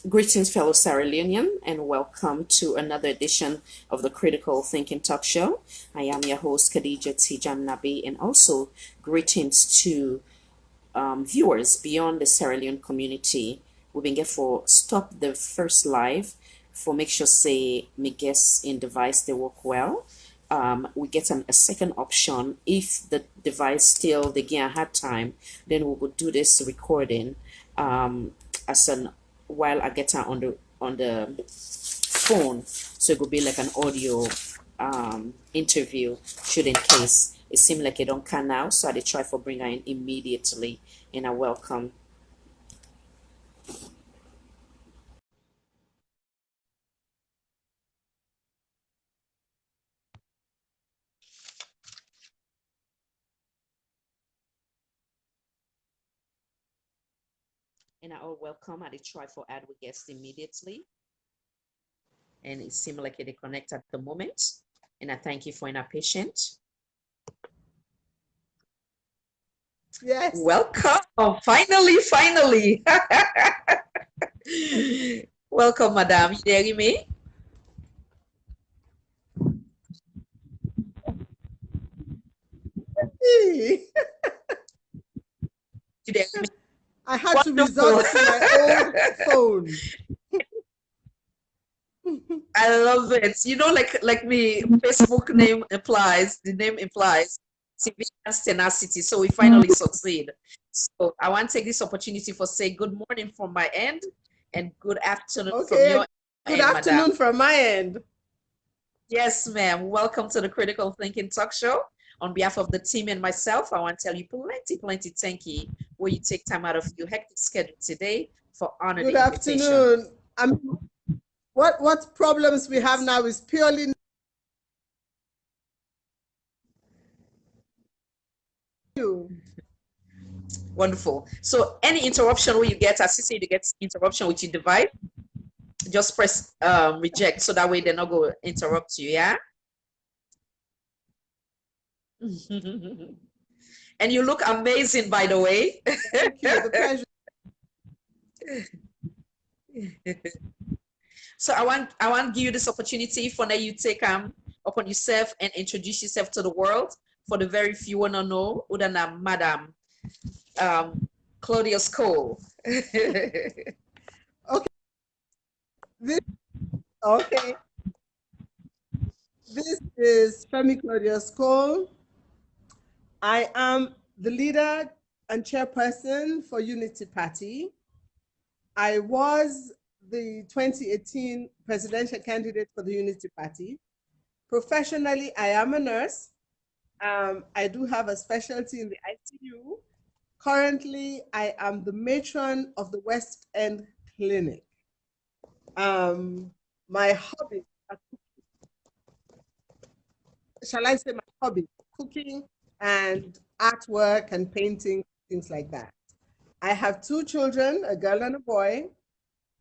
Greetings, fellow Sierra Leonean, and welcome to another edition of the Critical Thinking Talk Show. I am your host, Khadija Tijan Nabi, and also greetings to viewers beyond the Sierra Leone community. We've been here for stop the first live for make sure say me guests in device they work well. We get a second option if the device still the gain had time, then we would do this recording as an while I get her on the phone, so it could be like an audio interview. Should in case it seemed like it don't can now, so I did try for bring her in immediately, and I welcome. And I all welcome. I did try for add with guest immediately, and it seemed like it connect at the moment. And I thank you for your patience. Yes. Welcome. Oh, finally. Welcome, madam. You hearing me? Hey, You hearing me? I had to Wonderful. resort to my old phone. I love it. You know, like me, Facebook name implies, the name implies perseverance, tenacity. So we finally succeed. So I want to take this opportunity for say good morning from my end and good afternoon from Okay, your good end, madam. afternoon from my end. Yes, ma'am. Welcome to the Critical Thinking Talk Show. On behalf of the team and myself, I want to tell you plenty thank you where you take time out of your hectic schedule today for honor Good the invitation. afternoon. What problems we have now is purely new. Wonderful. So any interruption where you get, as you say, you get interruption with your device, just press reject so that way they're not going to interrupt you, yeah? And you look amazing, by the way. Thank you. The pleasure. So I want to give you this opportunity for now you take upon yourself and introduce yourself to the world. For the very few wanna know, Udana Madam Claudius Cole. Okay. This okay. This is Femi Claudius Cole. I am the leader and chairperson for Unity Party. I was the 2018 presidential candidate for the Unity Party. Professionally, I am a nurse. I do have a specialty in the ICU. Currently, I am the matron of the West End Clinic. My hobby, shall I say my hobby, cooking and artwork and painting, things like that. I have two children, a girl and a boy,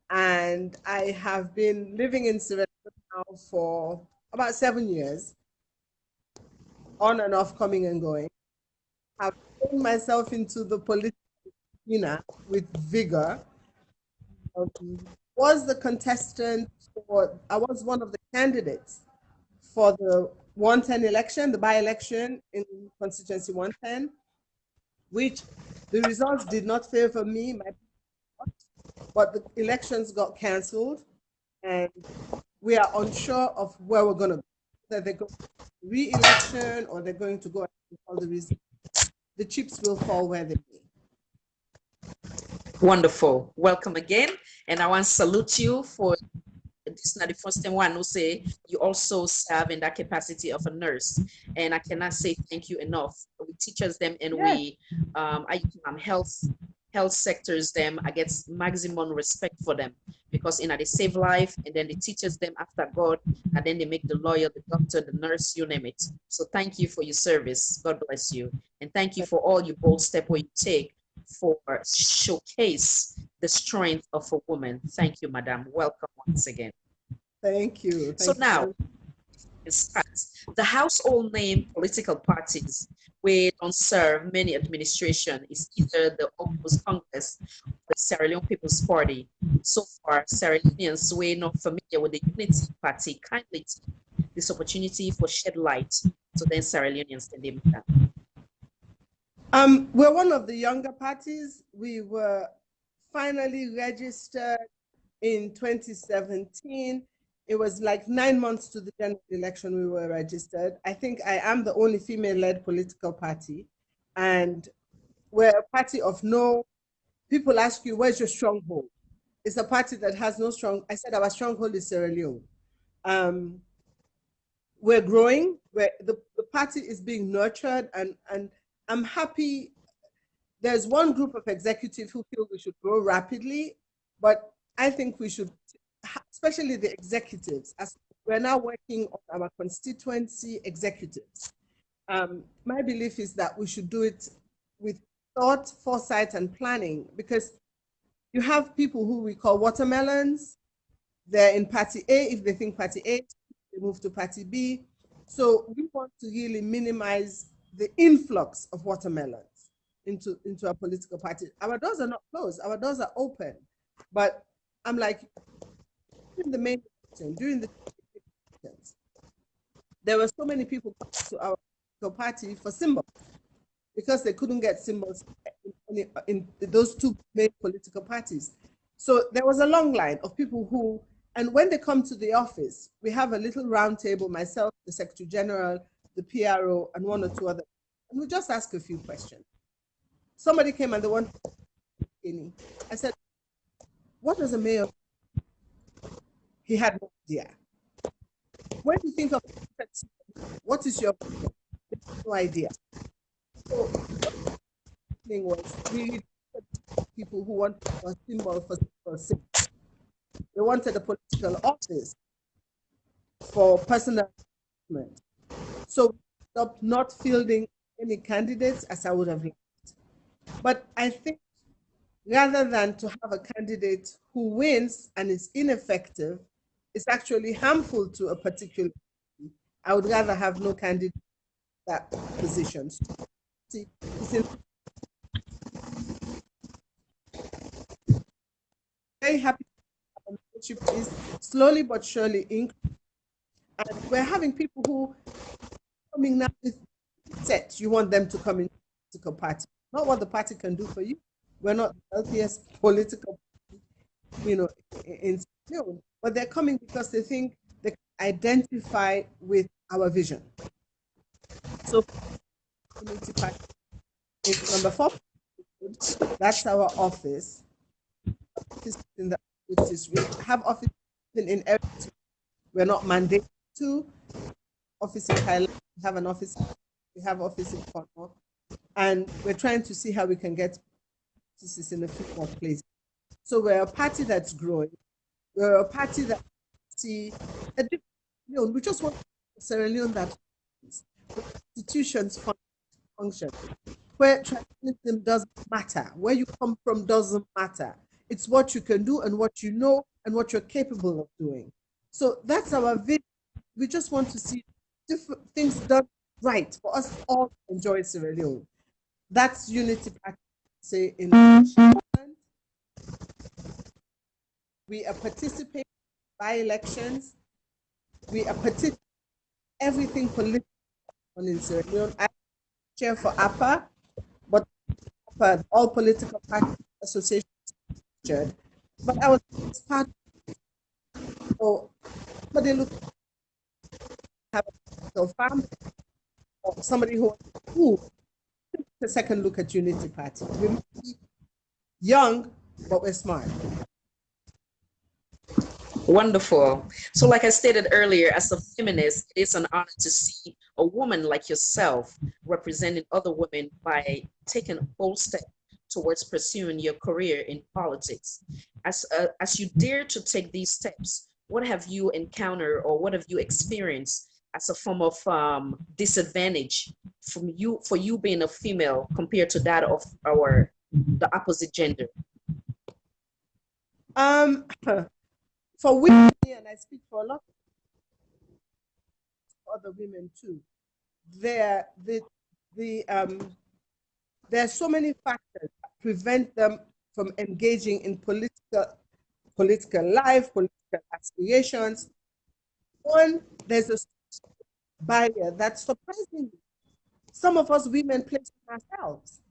and I have been living in Sierra Leone now for about 7 years, on and off, coming and going. I've thrown myself into the political arena with vigor. Was the contestant for, I was one of the candidates for the 110 election, the by-election in Constituency 110, which the results did not favor me, but the elections got cancelled, and we are unsure of where we're going to go. Whether they go re-election or they're going to go all the results. The chips will fall where they may. Wonderful. Welcome again. And I want to salute you for this is not the first time one who say you also serve in that capacity of a nurse. And I cannot say thank you enough. We teachers them and Yes. we health sectors them. I get maximum respect for them because they save life and then the teachers them after God and then they make the lawyer, the doctor, the nurse, you name it. So thank you for your service. God bless you. And thank you for all your bold step where you take for showcase the strength of a woman. Thank you, madam. Welcome once again. Thank you. So Thank now, you. the household name political parties we don't serve many administration is either the Opus Congress or the Sierra Leone People's Party. So far, Sierra Leoneans who are not familiar with the Unity Party kindly take this opportunity for shed light so then Sierra Leoneans can name that. We're one of the younger parties. We were finally registered in 2017. It was like 9 months to the general election we were registered. I think I am the only female-led political party. And we're a party of no, people ask you, where's your stronghold? It's a party that has no strong, I said our stronghold is Sierra Leone. We're growing, the party is being nurtured, and I'm happy. There's one group of executives who feel we should grow rapidly, but I think we should, especially the executives, as we're now working on our constituency executives. My belief is that we should do it with thought, foresight, and planning, because you have people who we call watermelons. They're in party A. If they think party A, they move to party B. So we want to really minimize the influx of watermelons into a political party. Our doors are not closed. Our doors are open. But I'm like, during the main election, during the elections, there were so many people coming to our party for symbols because they couldn't get symbols in those two main political parties. So there was a long line of people who, and when they come to the office, we have a little round table, myself, the Secretary General, the PRO, and one or two other, and we just ask a few questions. Somebody came and they wanted any. I said, what does a mayor? He had no idea. When you think of what is your no idea? So the thing was really people who wanted a symbol for sake. They wanted a political office for personal development. So we stopped not fielding any candidates as I would have liked. But I think rather than to have a candidate who wins and is ineffective, it's actually harmful to a particular party. I would rather have no candidate that position. See, very happy membership is slowly but surely increasing. And we're having people who are coming now with set. You want them to come in political party. Not what the party can do for you. We're not the healthiest political party, in but they're coming because they think they can identify with our vision. So community party is number 4. That's our office. In the offices. We have offices in every. We're not mandated to. Office in Thailand. We have an office. We have office in Cornwall, and we're trying to see how we can get offices in a few more places. So we're a party that's growing. We're a party that see a different. We just want Sierra Leone that institutions function, where tribalism doesn't matter, where you come from doesn't matter. It's what you can do and what you know and what you're capable of doing. So that's our vision. We just want to see different things done right for us all to enjoy Sierra Leone. That's Unity Party, say in we are participating by elections. We are participating everything political in Sierra Leone. I chair for APA, but all political party associations. But I was part of somebody look have a family or somebody who took a second look at Unity Party. We're young, but we're smart. Wonderful. So, like I stated earlier, as a feminist, it is an honor to see a woman like yourself representing other women by taking a bold step towards pursuing your career in politics. As you dare to take these steps, what have you encountered or what have you experienced as a form of disadvantage for you being a female compared to that of the opposite gender? For women, and I speak for a lot of other women too, the the there are so many factors that prevent them from engaging in political life, political aspirations. One, there's a barrier that surprisingly some of us women place on ourselves,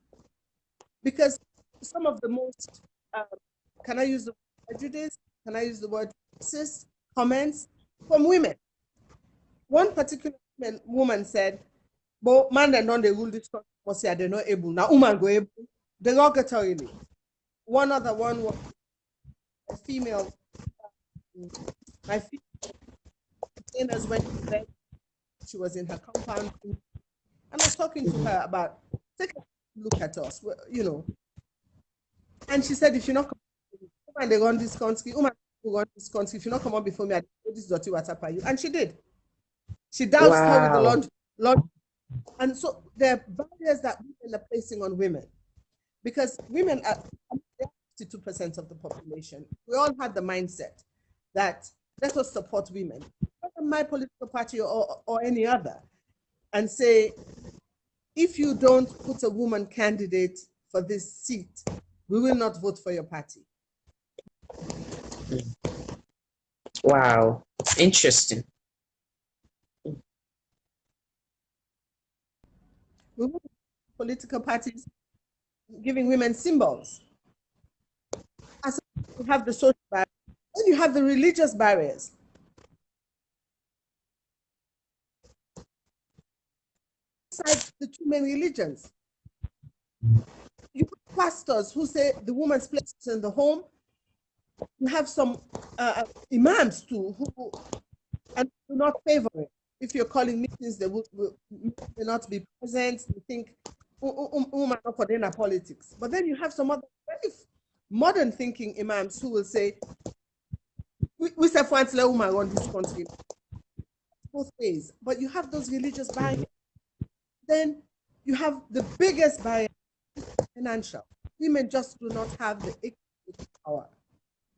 because some of the most can I use the word prejudice? Can I use the word racist comments from women? One particular woman said, "But man, they don't they rule this country. They're not able. Now, woman go able derogatorily." One other one was a female. My female when she was in her compound, and I was talking to her about, take a look at us, you know. And she said, if you're not woman, they run this country, woman who run this country, if you not come up before me, I do this dirty water for you. And she did. She doused her with the laundry. And so there are barriers that women are placing on women, because women are 52% of the population. We all had the mindset that let us support women, whether my political party or any other, and say, if you don't put a woman candidate for this seat, we will not vote for your party. Wow, interesting. We will political parties giving women symbols. As you have the social barriers, then you have the religious barriers. Besides the two main religions, you have pastors who say the woman's place is in the home. You have some imams too who and do not favor it. If you're calling meetings, they will not be present. You think woman not for dinner politics. But then you have some other very modern thinking imams who will say, we say for woman run this country. Both ways. But you have those religious barriers. Then you have the biggest barrier, financial. Women just do not have the economic power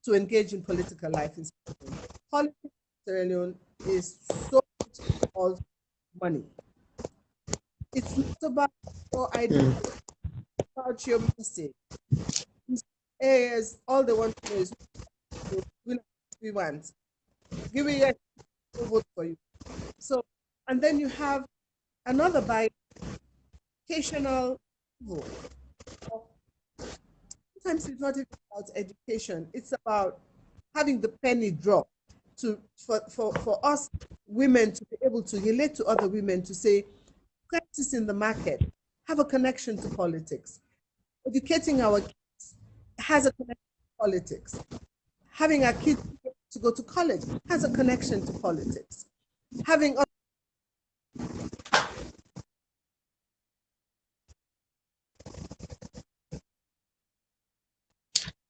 to engage in political life in Sierra Leone. Politics in Sierra Leone is so much about money. It's not about your idea, it's about your message. These areas, all they want to know is we want. Give me a vote for you. So, and then you have another by educational vote. Sometimes it's not even about education, it's about having the penny drop for us women to be able to relate to other women, to say, crisis in the market, have a connection to politics. Educating our kids has a connection to politics. Having our kids to go to college has a connection to politics. Having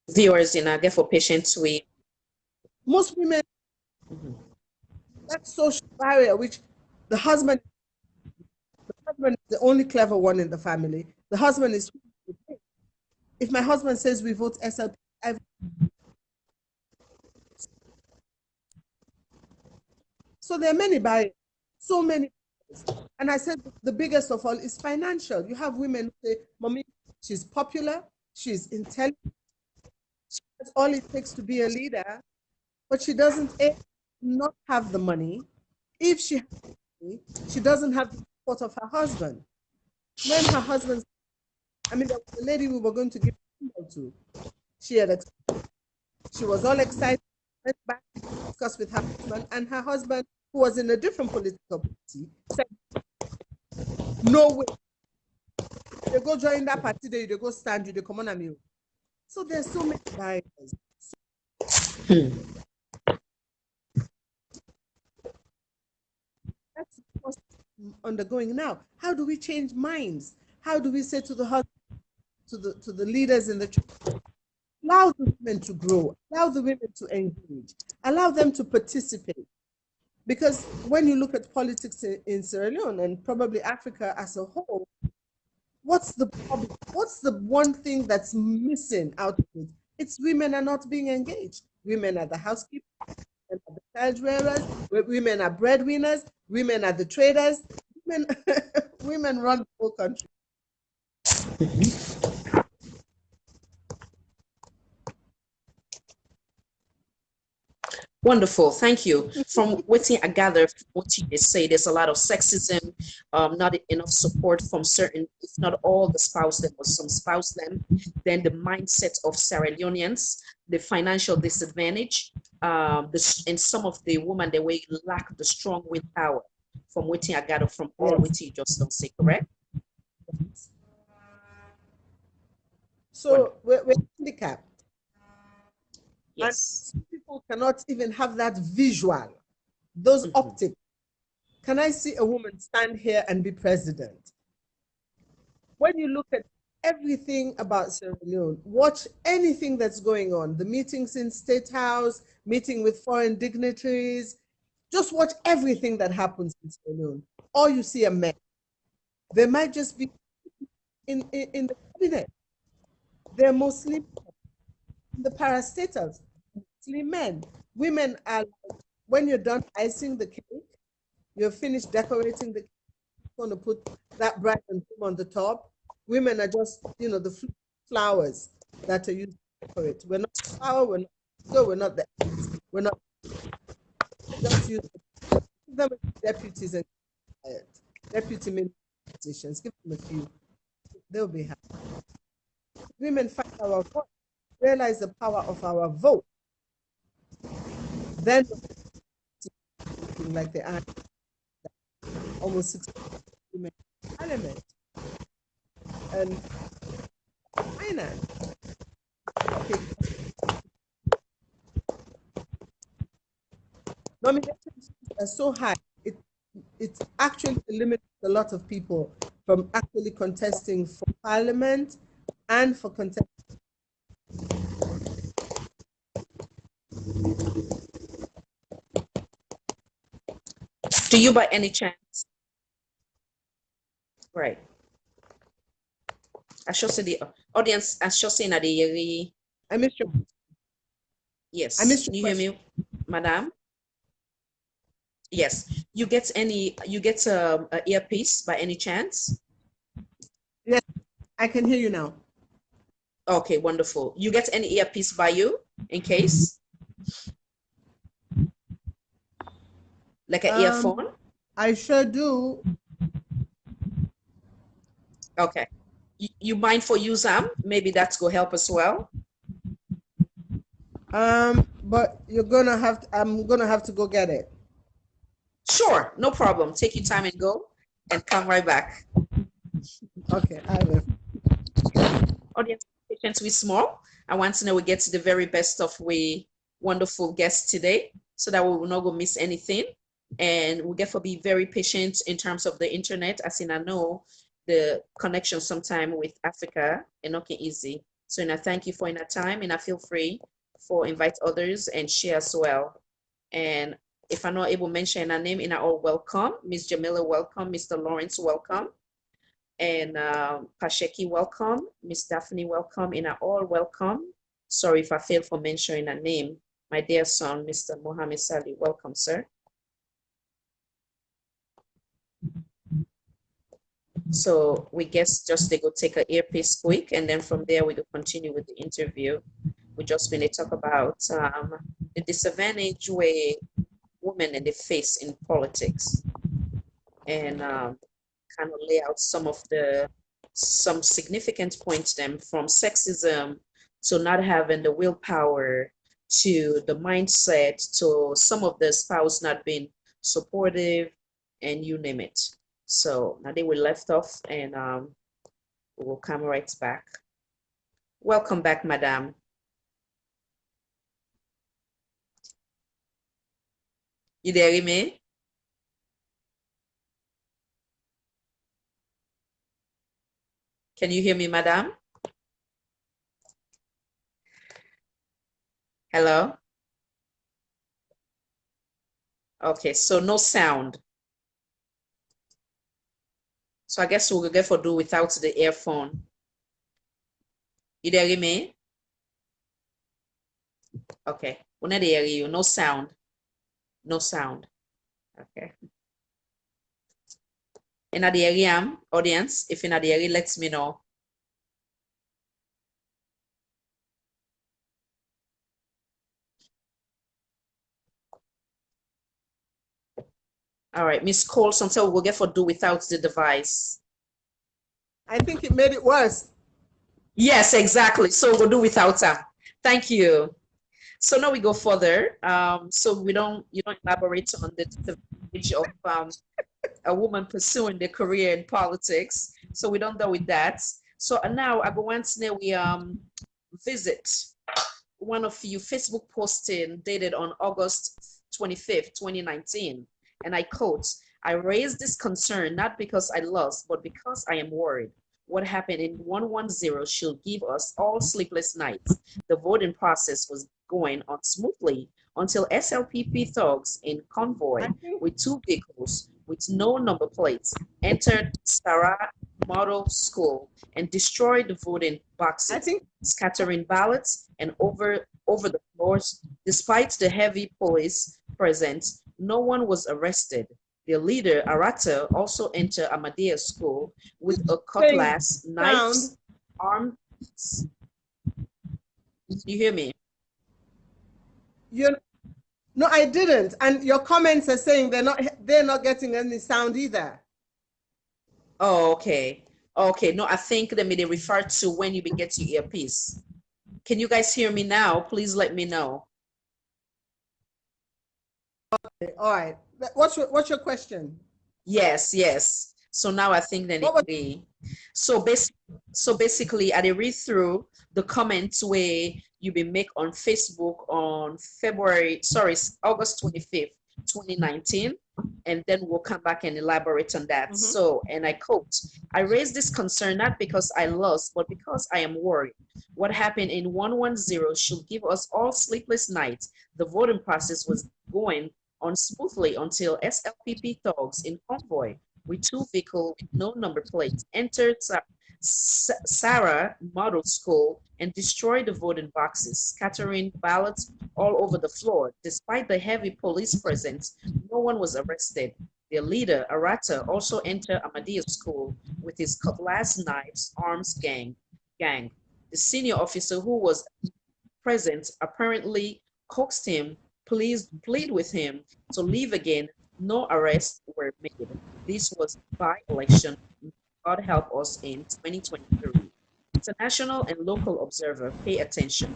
Viewers, you know, get for patients with most women, that social barrier, which the husband is the only clever one in the family. The husband is, if my husband says we vote SLP, so there are many barriers, so many barriers. And I said the biggest of all is financial. You have women who say, Mommy, she's popular, she's intelligent, she has all it takes to be a leader, but she doesn't not have the money. If she has money, she doesn't have the support of her husband. When her husband, I mean, the lady we were going to give to, she was all excited, went back to discuss with her husband, and her husband, who was in a different political party, said, no way. They go join that party, they go stand you, they come on a meal. So there's so many barriers. That's what's undergoing now. How do we change minds? How do we say to the husband, to the leaders in the church, allow the women to grow, allow the women to engage, allow them to participate? Because when you look at politics in Sierra Leone and probably Africa as a whole, what's the problem? What's the one thing that's missing out of it? It's women are not being engaged. Women are the housekeepers, women are the child rearers, women are breadwinners, women are the traders. Women, women run the whole country. Wonderful, thank you. From what I gather, from what you just say, there's a lot of sexism, not enough support from certain, if not all the spouse them or some spouse them. Then the mindset of Sierra Leoneans, the financial disadvantage, and some of the women they way lack the strong willpower. From what I gather from all Yes. what you just don't say, correct? So Wonderful. we're handicapped. And Yes. some people cannot even have that visual, those Mhm. optics. Can I see a woman stand here and be president? When you look at everything about Sierra Leone, watch anything that's going on, the meetings in State House, meeting with foreign dignitaries, just watch everything that happens in Sierra Leone. Or you see a man. They might just be in the cabinet. They're mostly the parastatals, mostly men. Women are, when you're done icing the cake, you're finished decorating the cake, going to put that bride and groom on the top. Women are just, the flowers that are used to decorate. We're not flower, we're not so we're not the we're not just use them as deputies and deputy positions. Give them a few, they'll be happy. Women fight our vote, realize the power of our vote, then like they are almost 60 women in parliament and finance. Okay, nominations are so high, it actually eliminates a lot of people from actually contesting for parliament and for contesting. Do you by any chance? Right. I should say the audience, I should say that the I missed your I yes. missed your Can you hear question. me, madam? Yes. You get a earpiece by any chance? Yes, I can hear you now. Okay, wonderful. You get any earpiece by you in case? Like an earphone? I sure do. Okay. You mind for use maybe that's go help as well. But I'm gonna have to go get it. Sure, no problem. Take your time and go and come right back. Okay, I will. Audience patience we small. I want to know we get to the very best of we wonderful guests today so that we will not go miss anything. And we get to be very patient in terms of the internet. As in I know the connection sometime with Africa and not easy. So and I thank you for in that time and I feel free for invite others and share as well. And if I'm not able to mention a name, in all welcome. Miss Jamila, welcome. Mr. Lawrence, welcome. And Pasheki, welcome. Miss Daphne, welcome. And all welcome. Sorry if I failed for mentioning a name. My dear son, Mr. Mohammed Sali, welcome, sir. So we guess just they go take an earpiece quick, and then from there we will continue with the interview. We just going to talk about the disadvantage where women in the face in politics, and kind of lay out some significant points them from sexism to not having the willpower to the mindset to some of the spouse not being supportive and you name it. So now they were left off and we'll come right back. Welcome back, madam. You there, me? Can you hear me, madam? Hello? Okay, so no sound. So I guess we'll get for do without the earphone. You there, me? Okay. We not hear you. No sound. No sound. Okay. In the area, audience, if in the area, let me know. All right, Miss Colson, so we'll get for do without the device. I think it made it worse. Yes, exactly. So we'll do without her. Thank you. So now we go further. So you don't elaborate on the disadvantage of a woman pursuing their career in politics. So we don't go with that. So now I go once now we visit one of you Facebook posting dated on August 25th, 2019. And I quote, I raised this concern not because I lost, but because I am worried. What happened in 110 should give us all sleepless nights. The voting process was going on smoothly until SLPP thugs in convoy with two vehicles with no number plates entered Sarah Model School and destroyed the voting boxes, scattering ballots and over the floors. Despite the heavy police presence, no one was arrested. The leader, Arata, also entered Amadeus School with a cutlass, knives, arms. You hear me? No, I didn't. And your comments are saying they're not getting any sound either. Oh, okay. Okay. No, I think they refer to when you get your earpiece. Can you guys hear me now? Please let me know. Okay, all right. What's your question? Yes, yes. So now I think then it be. So basically, I did read through the comments where you been make on Facebook on August 25th, 2019. And then we'll come back and elaborate on that. So, and I quote, I raised this concern not because I lost, but because I am worried. What happened in 110 should give us all sleepless nights. The voting process was going on smoothly until SLPP thugs in convoy with two vehicles with no number plates entered Sarah Model School and destroyed the voting boxes, scattering ballots all over the floor. Despite the heavy police presence, no one was arrested. Their leader, Arata, also entered Amadeus School with his cutlass, knives, arms gang. The senior officer who was present apparently coaxed him, plead with him to leave again. No arrests were made. This was by-election. God help us in 2023. International and local observer, pay attention.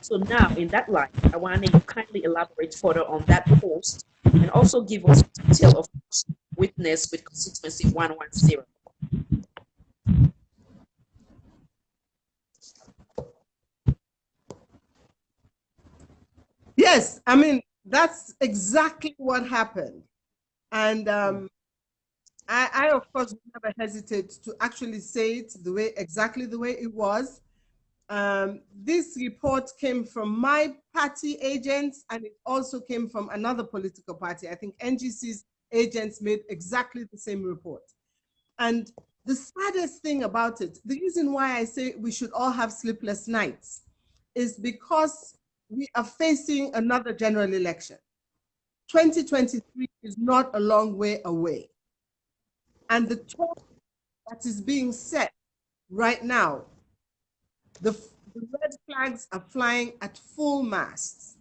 So now, in that light, I want you to kindly elaborate further on that post and also give us detail of witness with constituency 110. Yes, I mean, that's exactly what happened. And I, of course, would never hesitate to actually say it exactly the way it was. This report came from my party agents, and it also came from another political party. I think NGC's agents made exactly the same report. And the saddest thing about it, the reason why I say we should all have sleepless nights, is because we are facing another general election. 2023 is not a long way away. And the tone that is being set right now, the red flags are flying at full mast.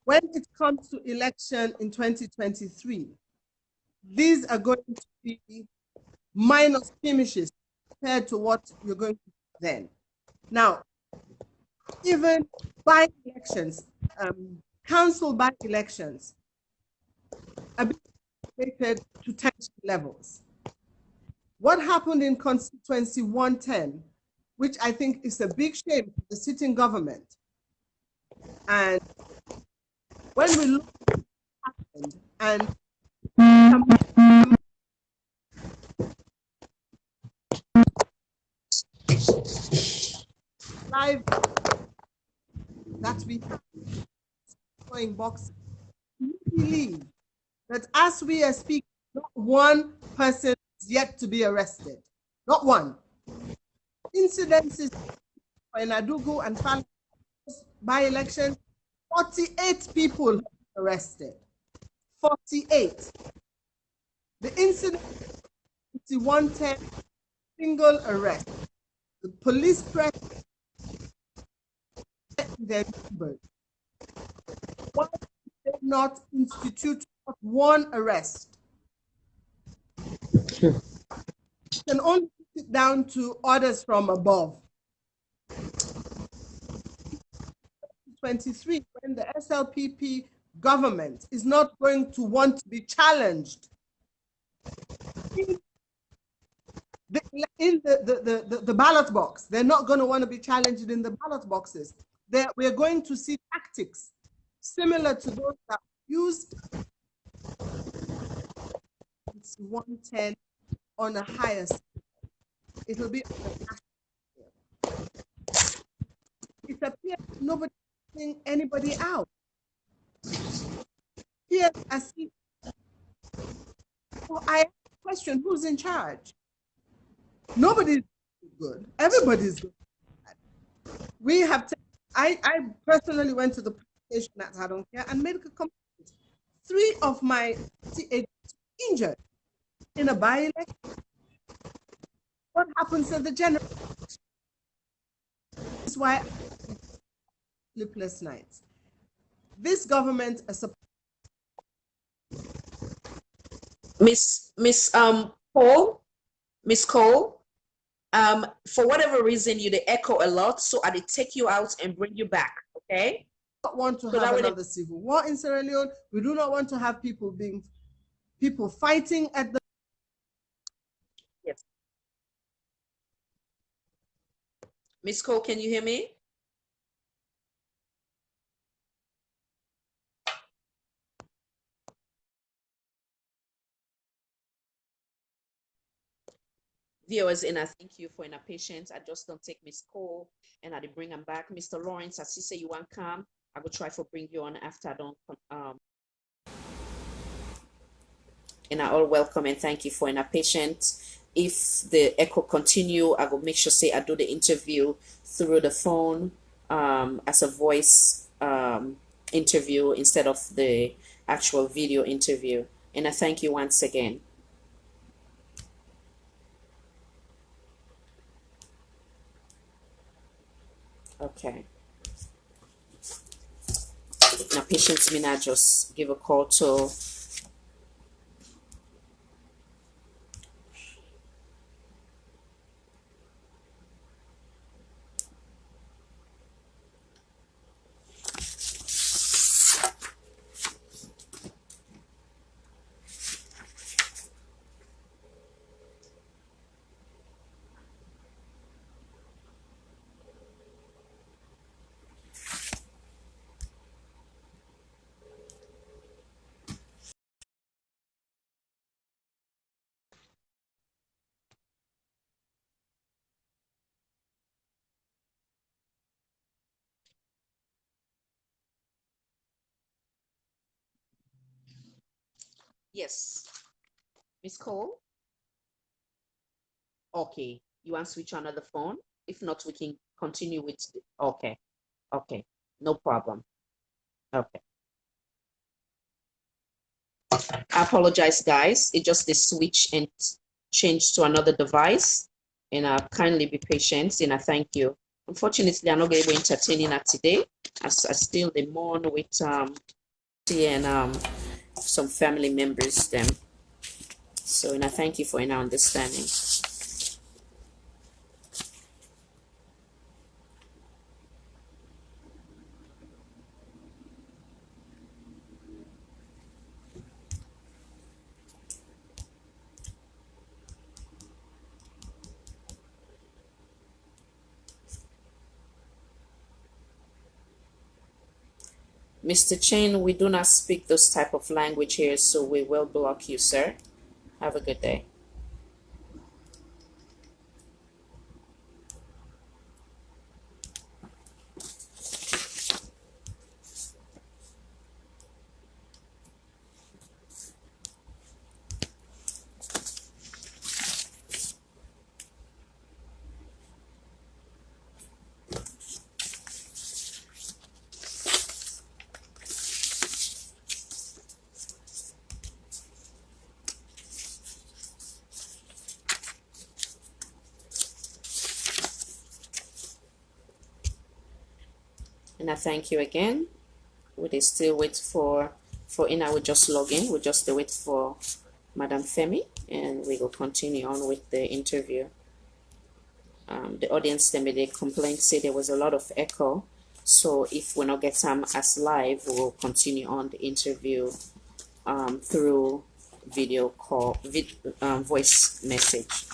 When it comes to election in 2023, these are going to be minor skirmishes compared to what you're going to do then. Now, even by-elections, council by-elections are being rated to tension levels. What happened in Constituency 110, which I think is a big shame for the sitting government, and when we look at what happened and live that we have in boxes, we believe that as we are speaking, not one person is yet to be arrested. Not one. Incidences in Adugu and Fal by-election, 48 people arrested. 48. The incident 110, single arrest. The police press their numbers. Why did they not institute one arrest? Can only put it down to orders from above. 23, when the SLPP government is not going to want to be challenged in the ballot box. They're not going to want to be challenged in the ballot boxes. We're going to see tactics similar to those that used 110 on a higher scale. It will be on a national scale. It appears nobody is seeing anybody out. Here, I see. Well, I question who's in charge. Nobody's good. Everybody's good. We have. I personally went to the police station at I don't care and made a complaint. 3 of my agents injured in a by-election. What happens to the general? This is why sleepless nights. This government is Miss Cole, Miss Cole, for whatever reason you they echo a lot, so I did take you out and bring you back. Okay. Not want to have another civil war in Sierra Leone. We do not want to have people fighting at the. Yes. Miss Cole, can you hear me? Viewers, and I thank you for your patience. I just don't take Miss Cole and I did bring them back. Mr. Lawrence, as you say you want to come, I will try to bring you on after I don't and I all welcome and thank you for your patience. If the echo continue, I will make sure say I do the interview through the phone as a voice interview instead of the actual video interview. And I thank you once again. Okay. Now, patience, me not just give a call to yes. Miss Cole? Okay. You want to switch on another phone? If not, we can continue with okay. Okay. No problem. Okay. I apologize, guys. It just the switch and change to another device. And kindly be patient and I thank you. Unfortunately, I'm not going to be entertaining that today. I still the mourn with and some family members them. So and I thank you for your understanding. Mr. Chen, we do not speak those type of language here, so we will block you, sir. Have a good day. And I thank you again. We dey still wait for Ina will just log in. We just wait for Madam Femi, and we will continue on with the interview. The audience then made a complaint, say there was a lot of echo. So if we not get some as live, we'll continue on the interview through video call, voice message.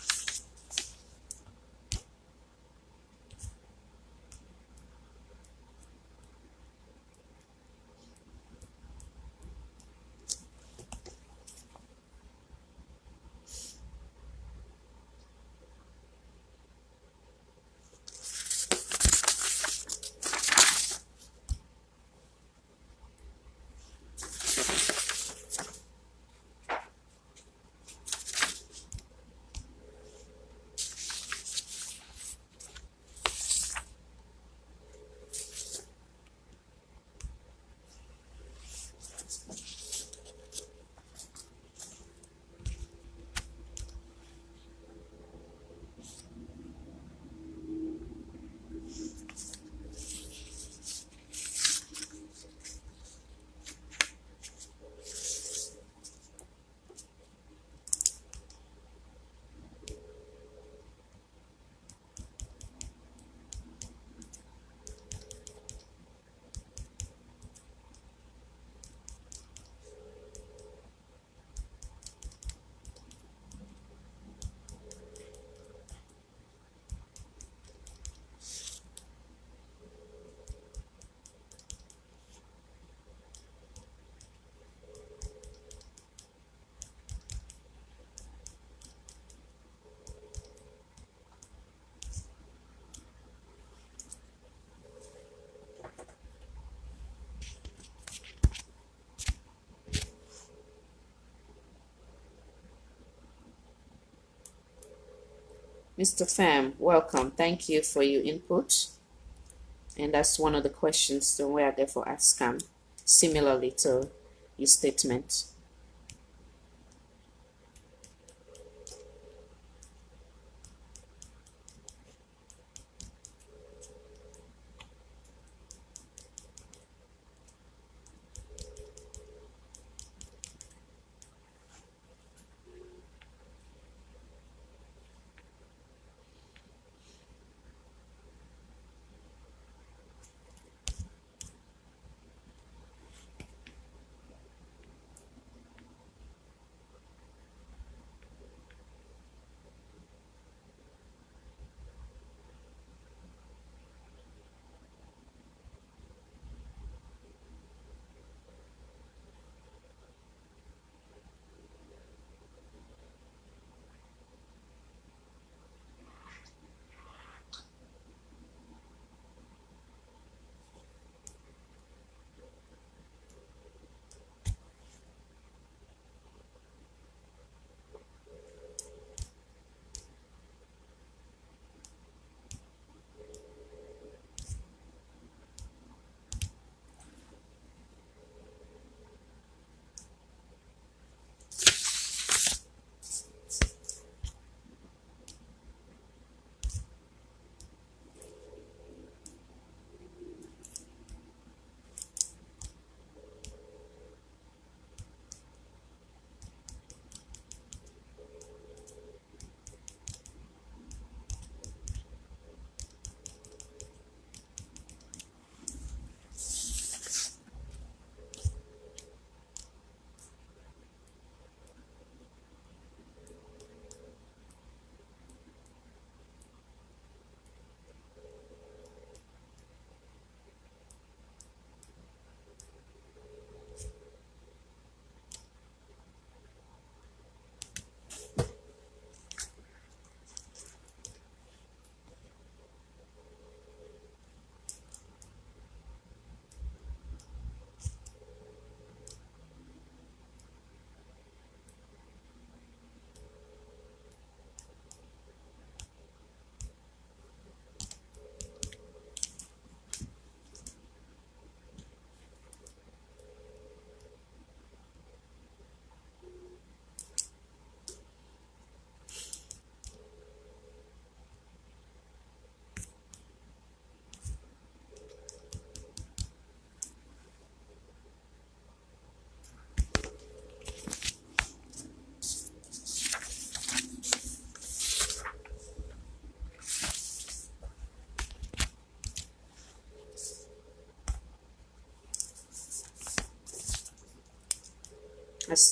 Mr. Pham, welcome. Thank you for your input. And that's one of the questions that we are therefore ask similarly to your statement.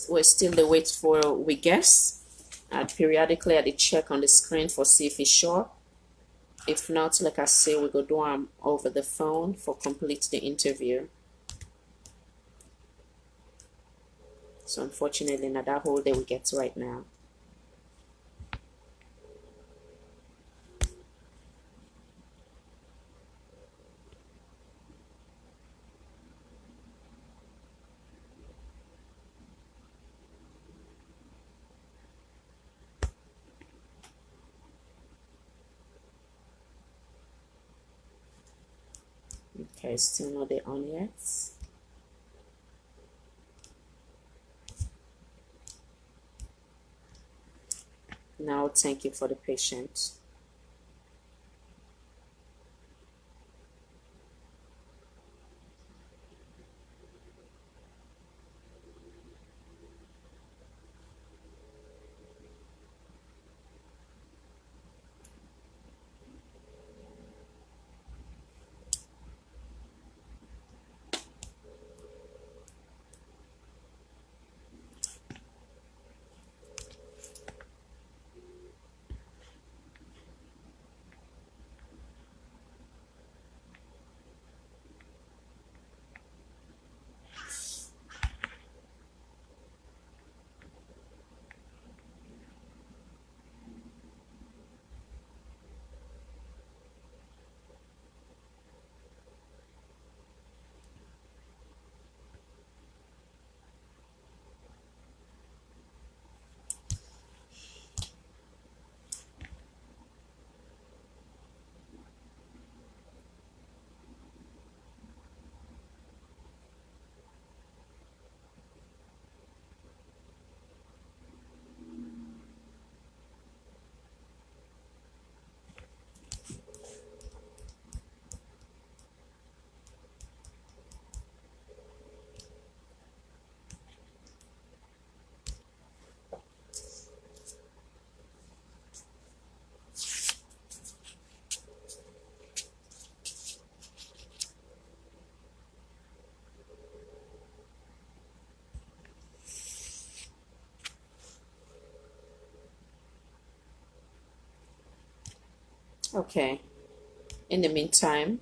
We're still the wait for we guess. Periodically I did check on the screen for see if it's short. If not, like I say, we go do over the phone for complete the interview. So unfortunately, not that whole day we get right now. Okay, still not the on yet. Now, thank you for the patience. Okay. In the meantime,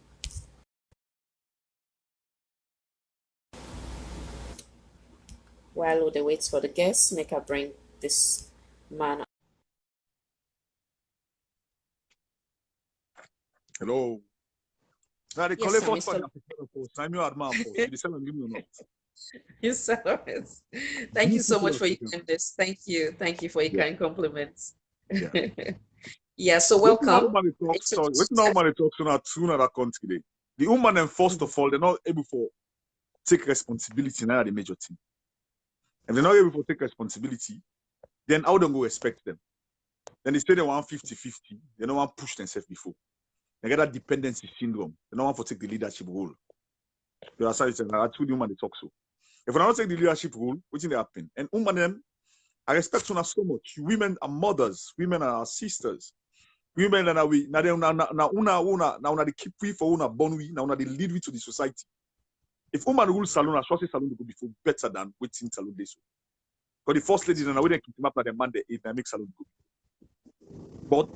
while they wait for the guests, make I bring this man. Hello. Now they call Yes, it sir, first for Mr. the application post. I'm your admin post. You decide on give me or not. Yes, sir. Thank you so Beautiful much for your application. kindness. Thank you. Thank you for your Yeah. kind compliments. Yeah. Yeah, so What now welcome. woman talk sorry. What now woman talk to now two na that country. The woman then first of all, they're not able to take responsibility now the major thing. If they're not able to take responsibility, then how don't go expect them? Then they say they want 50-50. They don't want to push themselves before. They get that dependency syndrome. They don't want to take the leadership role. You understand? It's a two woman they talk so. If we don't take the leadership role, what's in the happen? And woman them, I respect una so much. Women are mothers. Women are our sisters. Women are we now una they keep we for una born we now they lead we to the society. If woman rule salon, I sure say salon go before better than waiting salon this. Because the first lady now we keep him up like the man they make salon go. But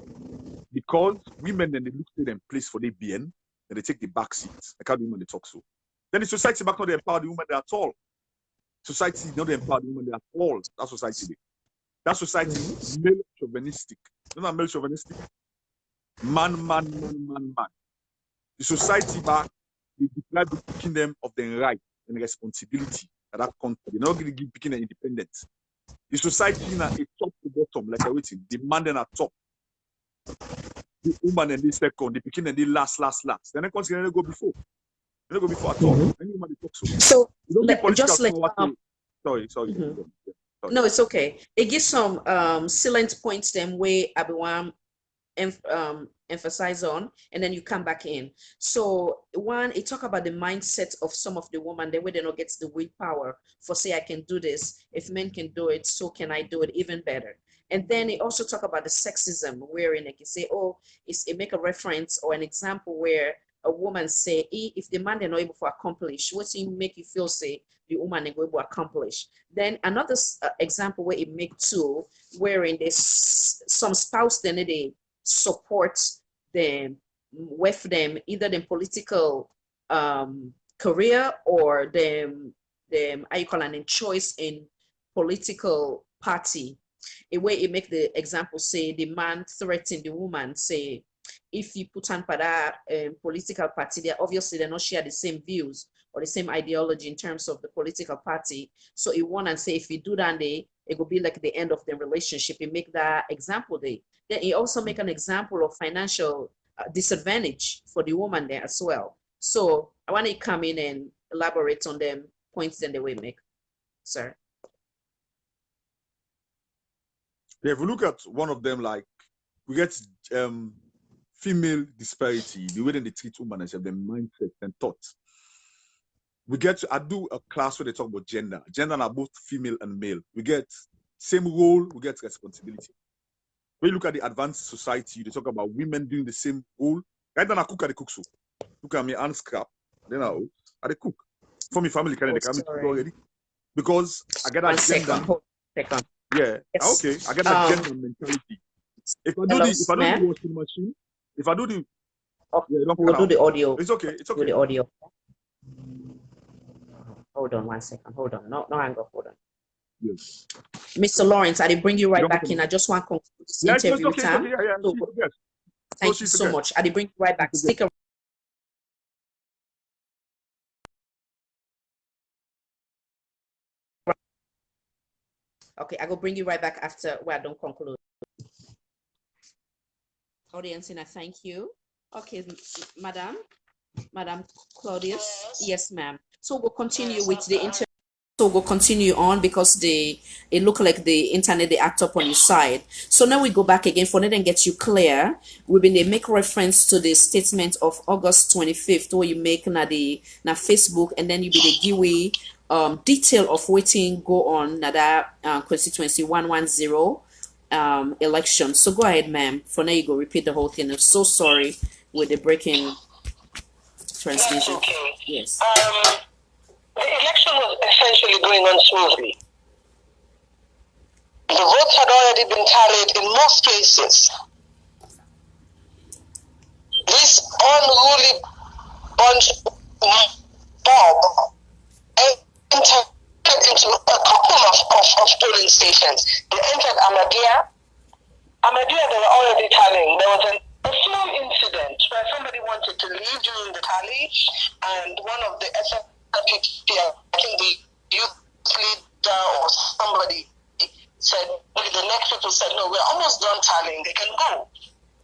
because women then they look to them place for the BN, and they take the back seats. Like how the women they talk so. Then the society back not they empower the women at all. Society not they empower the women at all. That society. That society male chauvinistic. You know male chauvinistic? Man. The society back, they deprive the picking them of their right and responsibility at that country. They're not going to give picking them independence. The society now is top to bottom, like I waiting, demanding at top. The woman and the second, the picking and the last. Then they continue to go before. They don't go before at all. Any woman they talk so. So, You don't give political just like power to. Sorry. mhm. Sorry. No, it's okay. It gives some salient points them way Abiwam emphasize on, and then you come back in. So one, it talk about the mindset of some of the women, the way they don't get the willpower for say I can do this. If men can do it, so can I do it even better. And then it also talk about the sexism, wherein it can say, oh, it make a reference or an example where a woman say, if the man they're not able to accomplish, what's it make you feel say the woman they go able to accomplish? Then another example where it make too, wherein there's some spouse then they support them with them either the political career or them how you call it choice in political party. A way it make the example say the man threaten the woman say if you put on for that political party, they're not share the same views or the same ideology in terms of the political party. So it want and say if you do that, it will be like the end of the relationship. It make that example there. Then it also make an example of financial disadvantage for the woman there as well. So I want to come in and elaborate on them points that they will make, sir. Yeah, if we look at one of them, like we get female disparity, the way that they treat women and their mindset and thoughts. We get to, I do a class where they talk about gender. Gender are both female and male. We get same role, we get responsibility. When you look at the advanced society, they talk about women doing the same role. Right now, I cook at the cook soup. Look at me and scrap. Then I cook. For me family, can they cook already? Because I get that gender. Second. Yeah. Yes. Okay. I get that gender mentality. If I do the washing machine, if I do the we'll do the audio. It's okay. It's okay. Do the audio. Hold on 1 second. Hold on. No anger. Hold on. Yes. Mr. Lawrence, I did bring you right back in. I just want to conclude this interview with time. Thank you so much. I did bring you right back. Stick around. Okay, I will bring you right back after where I don't conclude. Audience, and I thank you. Okay, Madam Claudius. Yes, ma'am. So we'll continue with the interview. So we'll continue on because it look like the internet they act up on your side. So now we go back again for it and get you clear. We've been they make reference to the statement of August 25th where you make na Facebook and then you be the GUI detail of waiting go on na that constituency 110 election. So go ahead, ma'am. For now you go repeat the whole thing. I'm so sorry with the breaking transmission. That's okay. Yes. The election was essentially going on smoothly. The votes had already been tallied in most cases. This unruly bunch Bob entered into a couple of polling stations. They entered Ahmadiyya. They were already tallying. There was a small incident where somebody wanted to leave during the tally, and one of the I think the youth leader or somebody said, the next people said, no, we're almost done tallying, they can go.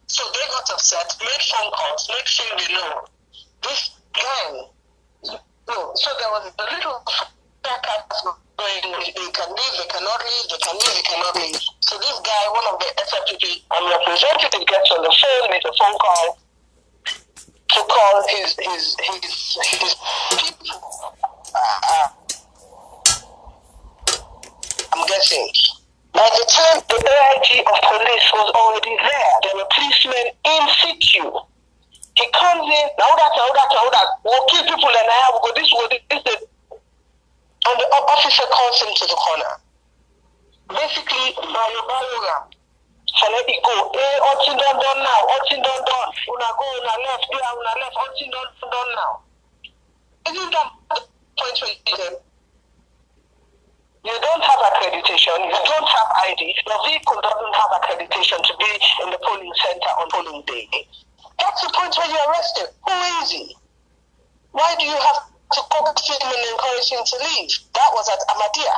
So they got upset, made phone calls, made sure they know. This gang, no, so there was a little fracas going, they can leave, they cannot leave, they can leave, they cannot leave. So this guy, one of the SFPP representative gets on the phone, makes a phone call to call his people. I'm guessing. By the time the AIG of police was already there, there were policemen in situ. He comes in, now that, we'll kill people and I have go this way, and the officer calls him to the corner. Basically, bio shall let it go. Otin done now, Otin done. Una go, una left, there, una left, Otin done now. Isn't that the point where you don't have accreditation, you don't have ID, your vehicle doesn't have accreditation to be in the polling center on polling day. That's the point where you're arrested. Who is he? Why do you have to coax him and encourage him to leave? That was at Ahmadiyya.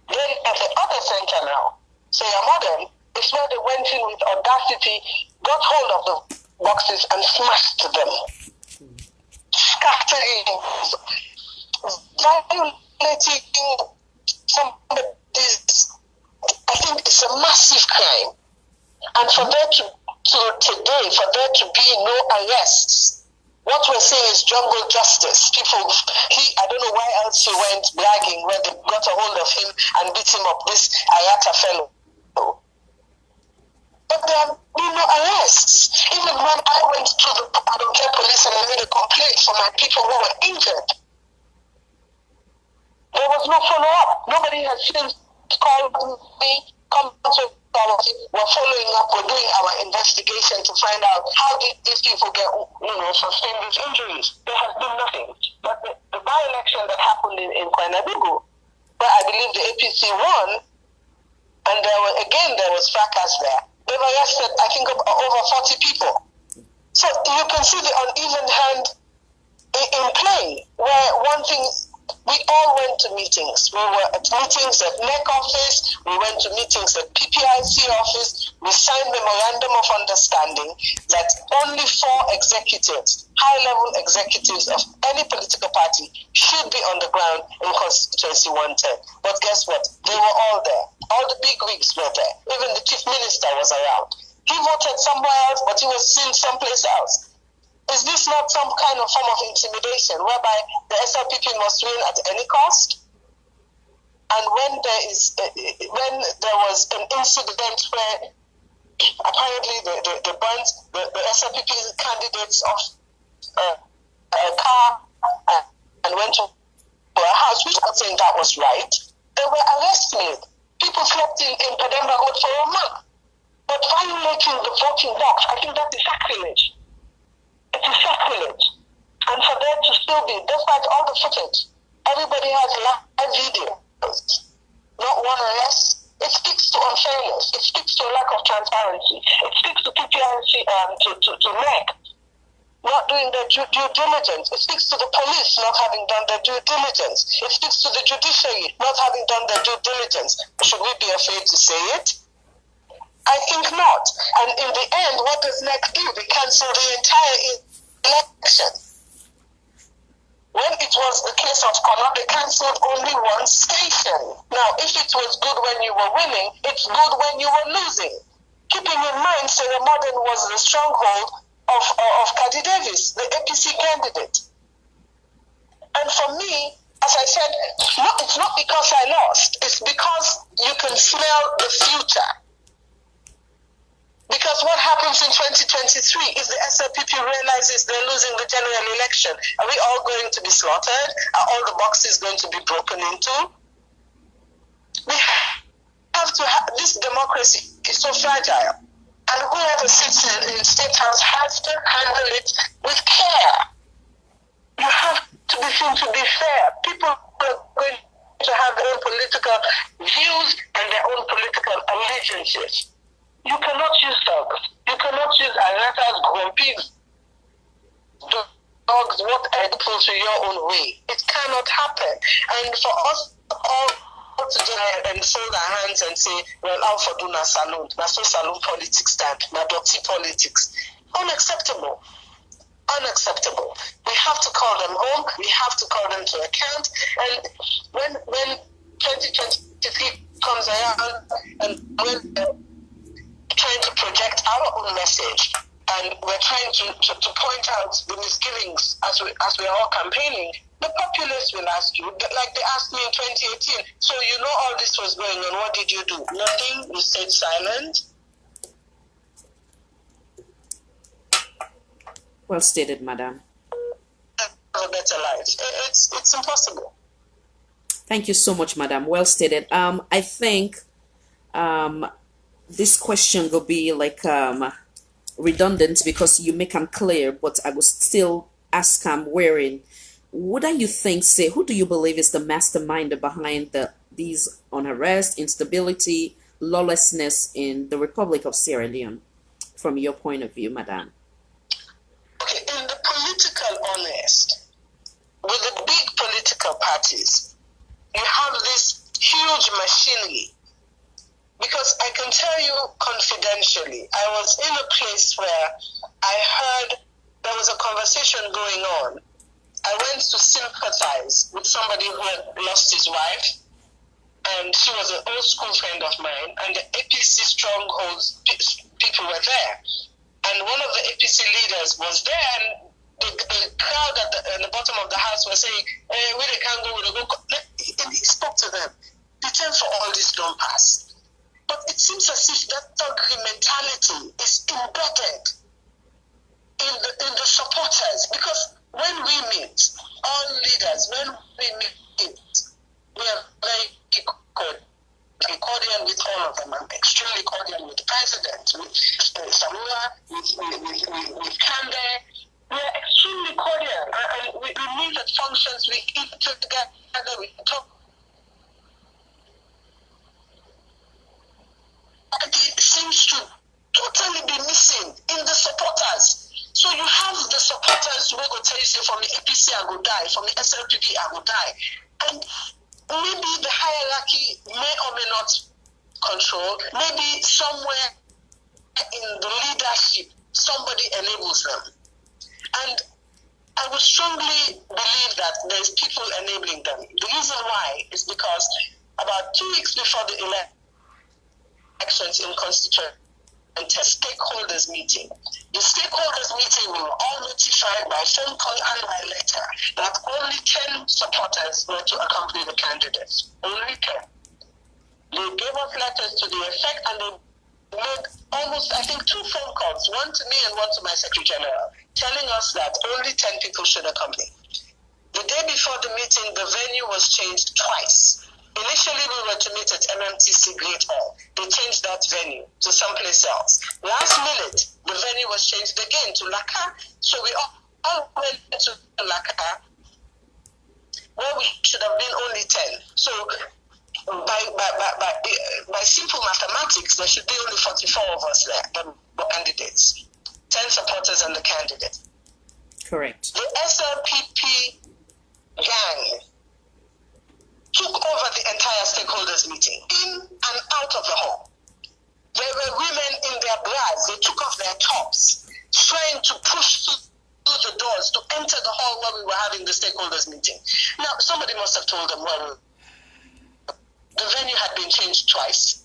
Then at the other center now, say Modern, it's where they went in with audacity, got hold of the boxes and smashed them. Scattering, violating somebody's, I think it's a massive crime. And for there today, for there to be no arrests, what we're saying is jungle justice. People, I don't know why else he went bragging when they got a hold of him and beat him up, this Ayata fellow. but there have been no arrests. Even when I went to the police and I made a complaint for my people who were injured, there was no follow-up. Nobody has since called me, come to we're following up, we're doing our investigation to find out how did these people get, sustain these injuries. There has been nothing. But the by-election that happened in Kwanadugu, where I believe the APC won, and there was fracas there. They've arrested, I think, over 40 people. So you can see the uneven hand in play, where one thing, we all went to meetings. We were at meetings at NEC office. We went to meetings at PPIC office. We signed memorandum of understanding that only 4 executives, high-level executives of any political party, should be on the ground in Constituency 110. But guess what? They were all there. All the big wigs were there. Even the chief minister was around. He voted somewhere else, but he was seen someplace else. Is this not some kind of form of intimidation whereby the SLPP must win at any cost? And when there was an incident where apparently they burnt the SLPP candidates off a car and went to a house, which I'm not saying that was right, there were arrests made. People slept in Pademba Road for a month. But violating the voting box, I think that is sacrilege. It is sacrilege. And for there to still be, despite all the footage, everybody has live videos, not one arrest. It speaks to unfairness. It speaks to a lack of transparency. It speaks to PPIC, to NEC not doing their due diligence. It speaks to the police not having done their due diligence. It speaks to the judiciary not having done their due diligence. Should we be afraid to say it? I think not. And in the end, what does NEC do? They cancel the entire election. When it was the case of Connaught, they cancelled only one station. Now, if it was good when you were winning, it's good when you were losing. Keeping in mind, Sarah Modern was the stronghold of Kadi Davis, the APC candidate. And for me, as I said, it's not because I lost. It's because you can smell the future. Because what happens in 2023 is the SLPP realizes they're losing the general election. Are we all going to be slaughtered? Are all the boxes going to be broken into? We have to have, this democracy is so fragile. And whoever sits in State House has to handle it with care. You have to be seen to be fair. People are going to have their own political views and their own political allegiances. You cannot use thugs. You cannot use Aratas, Grompigs, dogs, whatever to your own way. It cannot happen. And for us all to do and fold our hands and say, well, how for do na saloon? Na so saloon politics stand. Na dirty politics. Unacceptable. Unacceptable. We have to call them home. We have to call them to account. And when 2023 comes around and when trying to project our own message, and we're trying to point out the misgivings as we're all campaigning, the populace will ask you, like they asked me in 2018, so you know all this was going on, what did you do? Nothing, you stayed silent. Well stated, madam. Have a better life. It's impossible. Thank you so much, madam. Well stated. I think this question will be like redundant because you make them clear, but I will still ask wherein what do you think, say, who do you believe is the mastermind behind these unrest, instability, lawlessness in the Republic of Sierra Leone, from your point of view, madam? Okay, in the political honest, with the big political parties, you have this huge machinery. Because I can tell you confidentially, I was in a place where I heard there was a conversation going on. I went to sympathize with somebody who had lost his wife, and she was an old school friend of mine, and the APC strongholds people were there. And one of the APC leaders was there, and the crowd at the bottom of the house was saying, hey, we can't go, and he spoke to them. The time for all this don't pass. But it seems as if that thuggery mentality is embedded in the supporters, because when we meet, all leaders, when we meet, we are very cordial with all of them. I'm extremely cordial with the president, with Samua, with Kande. We are extremely cordial, and we meet at functions, we eat together, we talk. It seems to totally be missing in the supporters. So you have the supporters who will tell you, say, from the APC I will die, from the SLPD I will die. And maybe the hierarchy may or may not control. Maybe somewhere in the leadership, somebody enables them. And I would strongly believe that there's people enabling them. The reason why is because about 2 weeks before the elections in Constituency, a stakeholders meeting. The stakeholders meeting were all notified by phone call and by letter that only 10 supporters were to accompany the candidates. Only 10. They gave us letters to the effect, and they made almost, I think, 2 phone calls, one to me and one to my Secretary General, telling us that only 10 people should accompany. The day before the meeting, the venue was changed twice. Initially, we were to meet at MMTC Great Hall. They changed that venue to someplace else. Last minute, the venue was changed again to Laka. So we all went to Laka, where we should have been only 10. So by simple mathematics, there should be only 44 of us there, the candidates. 10 supporters and the candidate. Correct. The SLPP gang took over the entire stakeholders meeting, in and out of the hall. There were women in their bras. They took off their tops, trying to push through the doors to enter the hall where we were having the stakeholders meeting. Now, somebody must have told them, well, the venue had been changed twice.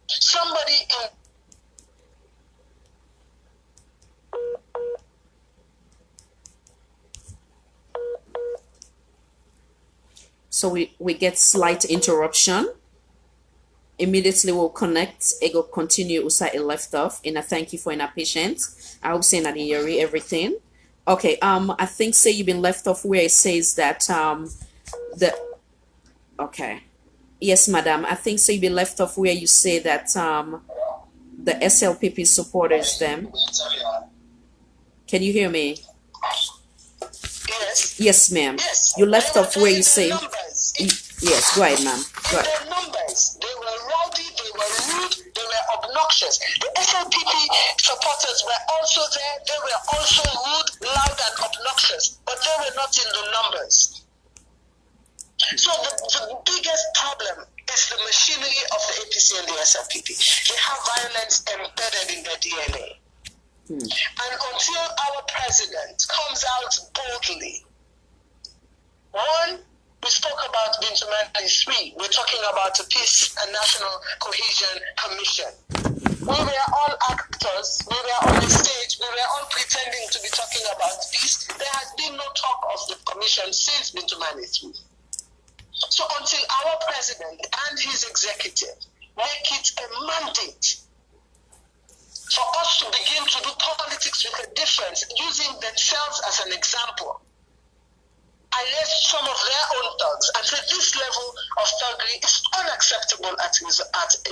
Somebody in So we get slight interruption. Immediately we'll connect. Ego continue usa it left off. And I thank you for your patience. I hope saying that you hear everything. Okay, I think say you've been left off where it says that okay. Yes, madam. I think so you've been left off where you say that the SLPP supporters them. Can you hear me? yes. Yes, ma'am. Yes. You left They were off where there you in say their numbers. yes, go ahead, ma'am. Go In ahead. their numbers, they were rowdy, they were rude, they were obnoxious. The SLPP supporters were also there. They were also rude, loud, and obnoxious, but they were not in the numbers. So the biggest problem is the machinery of the APC and the SLPP. They have violence embedded in their DNA. And until our president comes out boldly, one, we spoke about Bintumani 3. We're talking about a Peace and National Cohesion Commission. We were all actors. We were on the stage. We were all pretending to be talking about peace. There has been no talk of the commission since Bintumani 3. So until our president and his executive make it a mandate for us to begin to do politics with a difference, using themselves as an example, arrest some of their own thugs and say this level of thuggery is unacceptable at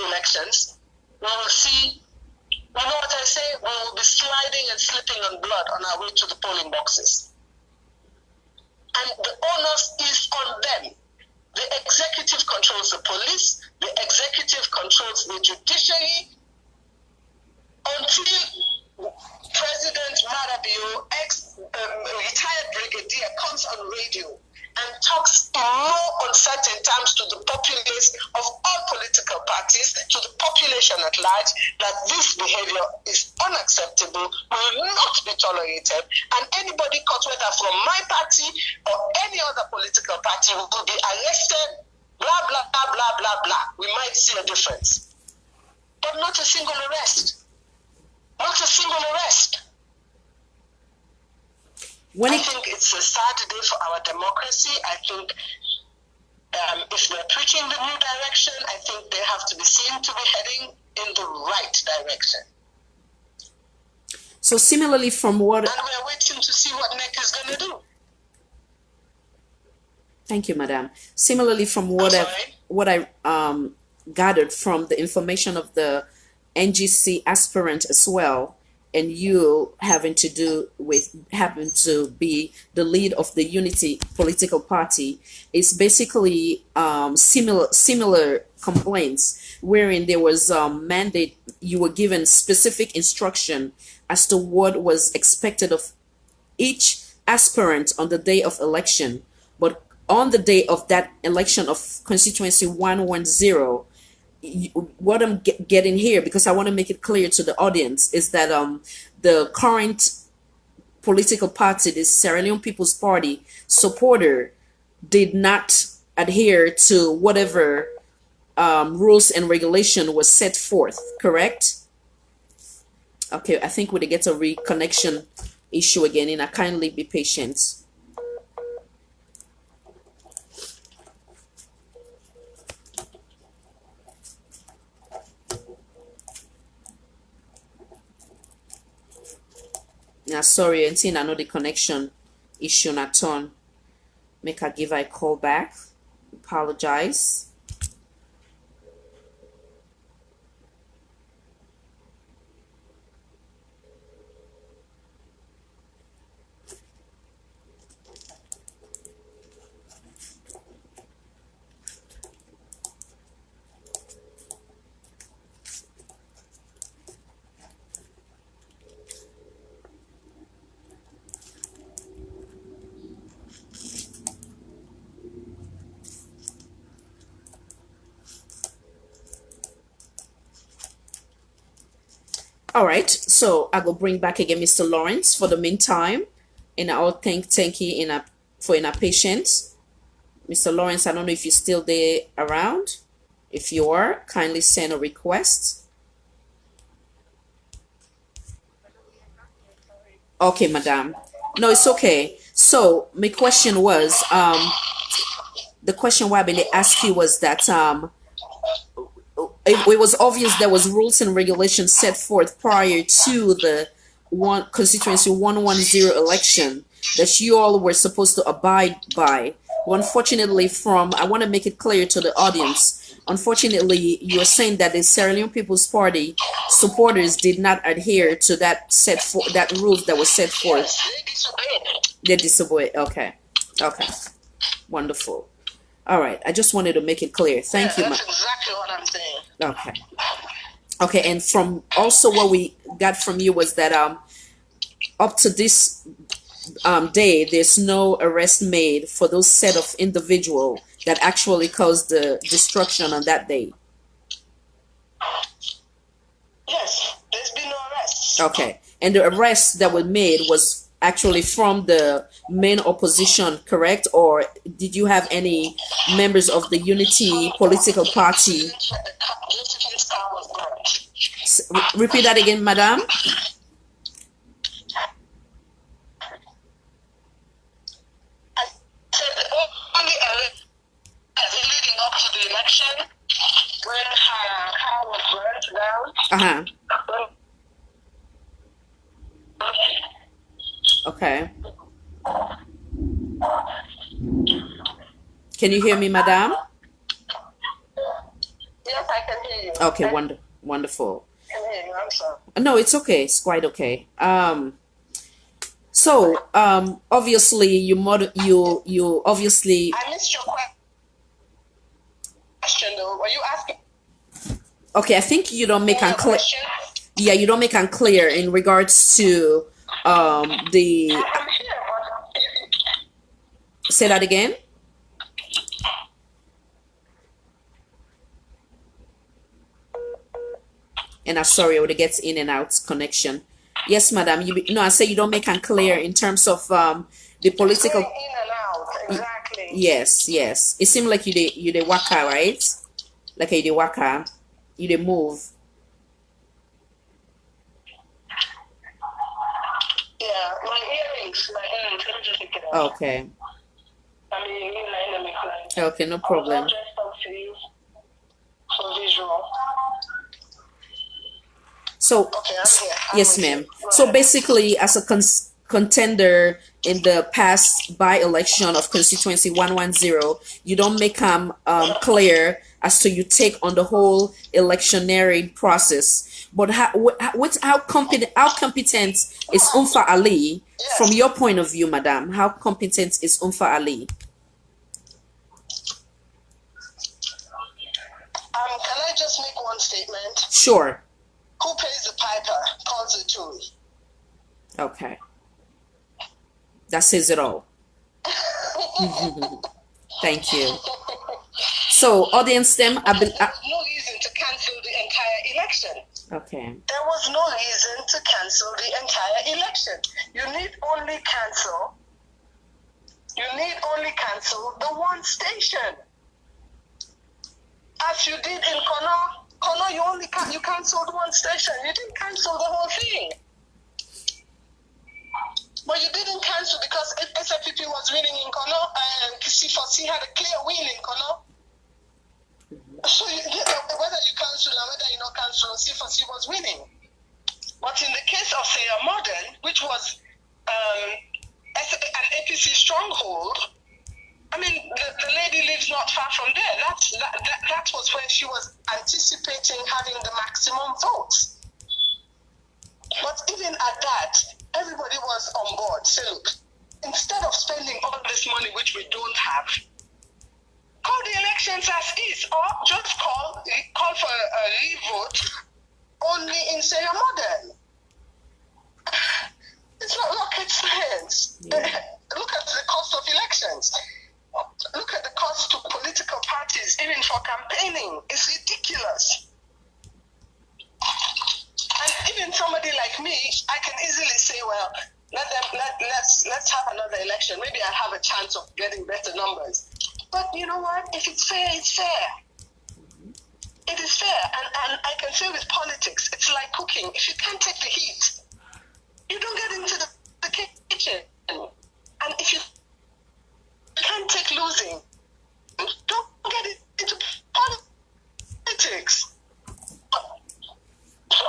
elections, we will see, you know what I say, we will be sliding and slipping on blood on our way to the polling boxes. And the onus is on them. The executive controls the police, the executive controls the judiciary. Until President Marabio, retired brigadier, comes on radio and talks in no uncertain terms to the populace of all political parties, to the population at large, that this behavior is unacceptable, will not be tolerated, and anybody caught, whether from my party or any other political party, will be arrested, blah, blah, blah, blah, blah, blah. We might see a difference. But not a single arrest. Not a single arrest. I think it's a sad day for our democracy. I think if we're preaching the new direction, I think they have to be seen to be heading in the right direction. So similarly from what... And we're waiting to see what NEC is going to do. Thank you, Madam. Similarly from what I gathered from the information of the NGC aspirant as well, and you having to be the lead of the Unity political party, is basically similar complaints wherein there was mandate, you were given specific instruction as to what was expected of each aspirant on the day of election, but on the day of that election of constituency 110, what I'm getting here, because I want to make it clear to the audience, is that the current political party, the Sierra Leone People's Party supporter, did not adhere to whatever rules and regulation was set forth, correct? Okay, I think we'll get a reconnection issue again, and I kindly be patient. Now, sorry, until I know the connection issue not turn. Make her give her a call back. Apologize. All right, so I will bring back again Mr. Lawrence for the meantime, and I'll thank you for your patience. Mr. Lawrence, I don't know if you're still there around. If you are, kindly send a request. Okay, madam. No, it's okay. So my question was, the question why I asked you was that it was obvious there was rules and regulations set forth prior to the constituency 110 election that you all were supposed to abide by. Well, unfortunately, I want to make it clear to the audience, unfortunately, you're saying that the Sierra Leone People's Party supporters did not adhere to that rules that was set forth. They disobeyed. Okay. Wonderful. All right. I just wanted to make it clear. Thank you. That's exactly what I'm saying. Okay. And from also what we got from you was that up to this day, there's no arrest made for those set of individual that actually caused the destruction on that day. Yes, there's been no arrests. Okay. And the arrests that were made was actually from the main opposition, correct? Or did you have any members of the Unity political party? Repeat that again, madam. I said only leading up to the election when her car was burnt down. Okay. Can you hear me, madam? Yes, I can hear you. Okay, wonderful. I can hear you. I'm sorry. No, it's okay. It's quite okay. So obviously you obviously. I missed your question though. Were you asking? Okay, I think you don't make unclear. Yeah, you don't make unclear in regards to the. I'm here, but... Say that again. And I'm sorry, it gets in and out connection. Yes, madam. I say you don't make unclear in terms of the political. In and out, exactly. Yes. It seems like you the waka, right? Like you the waka, you the move. Yeah, my earrings. Let me just pick it up. Okay. I mean, in Femi Claudius. Okay, no problem. I'll just talk to you for visual. So, Okay, I'm here. yes, ma'am. So basically, as a contender in the past by-election of Constituency 110, you don't make clear as to you take on the whole electioneering process. But how competent is Umfa Ali from your point of view, madam? How competent is Umfa Ali? Can I just make one statement? Sure. Who pays the piper calls the tune. Okay. That says it all. Thank you. So, audience, there was no reason to cancel the entire election. Okay. There was no reason to cancel the entire election. You need only cancel the one station. As you did in Kono, you canceled one station. You didn't cancel the whole thing. But you didn't cancel because SFPP was winning in Kono and C4C had a clear win in Kono. So whether you cancel or whether you not cancel, C4C was winning. But in the case of, say, a Modern, which was an APC stronghold, I mean, the lady lives not far from there. That was where she was anticipating having the maximum votes. But even at that, everybody was on board. Say, look, instead of spending all this money, which we don't have, call the elections as is, or just call for a re-vote only in, say, a Modern. It's not rocket science. Yeah. Look at the cost of elections. Look at the cost to political parties, even for campaigning. It's ridiculous. And even somebody like me, I can easily say, well, let's have another election. Maybe I have a chance of getting better numbers. But you know what? If it's fair, it's fair. It is fair. And I can say with politics, it's like cooking. If you can't take the heat, you don't get into the kitchen. And if you can't take losing, don't get into politics. So,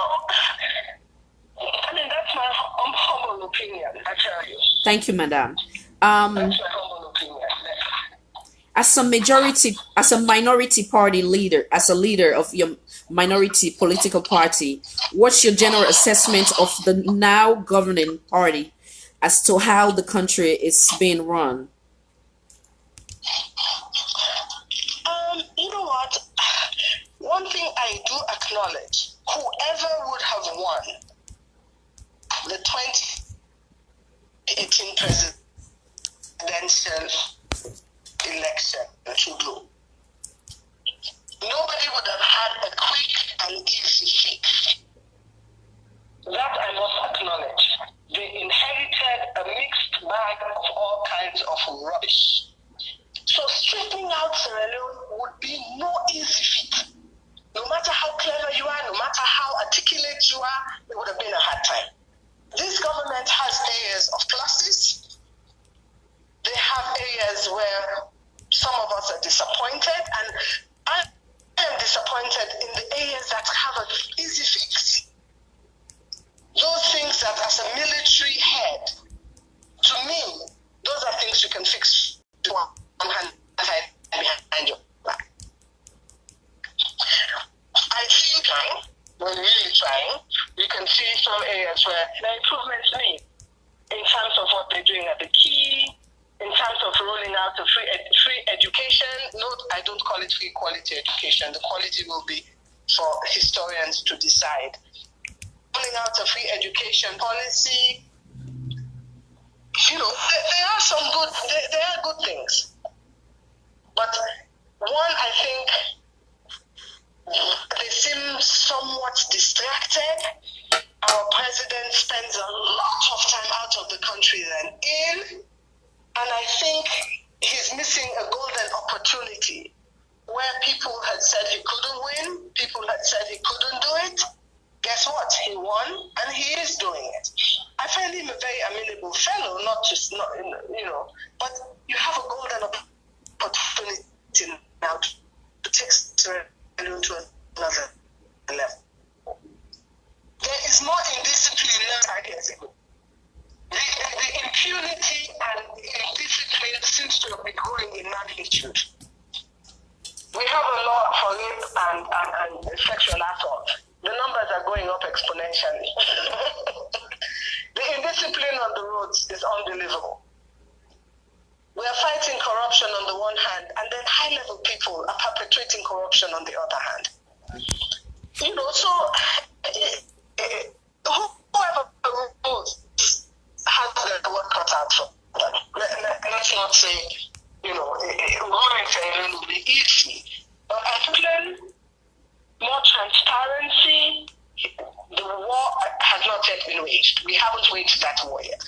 I mean, that's my humble opinion, I tell you. Thank you, madam. That's my humble opinion. As a minority party leader, as a leader of your minority political party, what's your general assessment of the now governing party as to how the country is being run? You know what? One thing I do acknowledge, whoever would have won the 2018 presidential election to do, nobody would have had a quick and easy fix. That I must acknowledge. They inherited a mixed bag of all kinds of rubbish. So straightening out Sierra Leone would be no easy feat. No matter how clever you are, no matter how articulate you are, it would have been a hard time. This government has areas of pluses. They have areas where some of us are disappointed, and I am disappointed in the areas that have an easy fix. Those things that as a military head, to me, those are things you can fix to one hand behind your back. I think we're really trying. You can see some areas where the improvements made in terms of what they're doing at the key, in terms of rolling out a free education. No, I don't call it free quality education. The quality will be for historians to decide. Rolling out a free education policy. You know, there are some good, there are good things. But one, I think, they seem somewhat distracted. Our president spends a lot of time out of the country than in. And I think he's missing a golden opportunity where people had said he couldn't win, people had said he couldn't do it. Guess what? He won, and he is doing it. I find him a very amenable fellow, but you have a golden opportunity now to take Sierra Leone to another level. There is more indiscipline now 5 years ago. The impunity and indiscipline seems to be growing in magnitude. We have a law for rape and sexual assault. The numbers are going up exponentially. The indiscipline on the roads is unbelievable. We are fighting corruption on the one hand, and then high-level people are perpetrating corruption on the other hand. You know, so whoever rules has their work cut out for them. Let's not say, you know, running will be easy, but I learn more transparency. The war has not yet been waged. We haven't waged that war yet.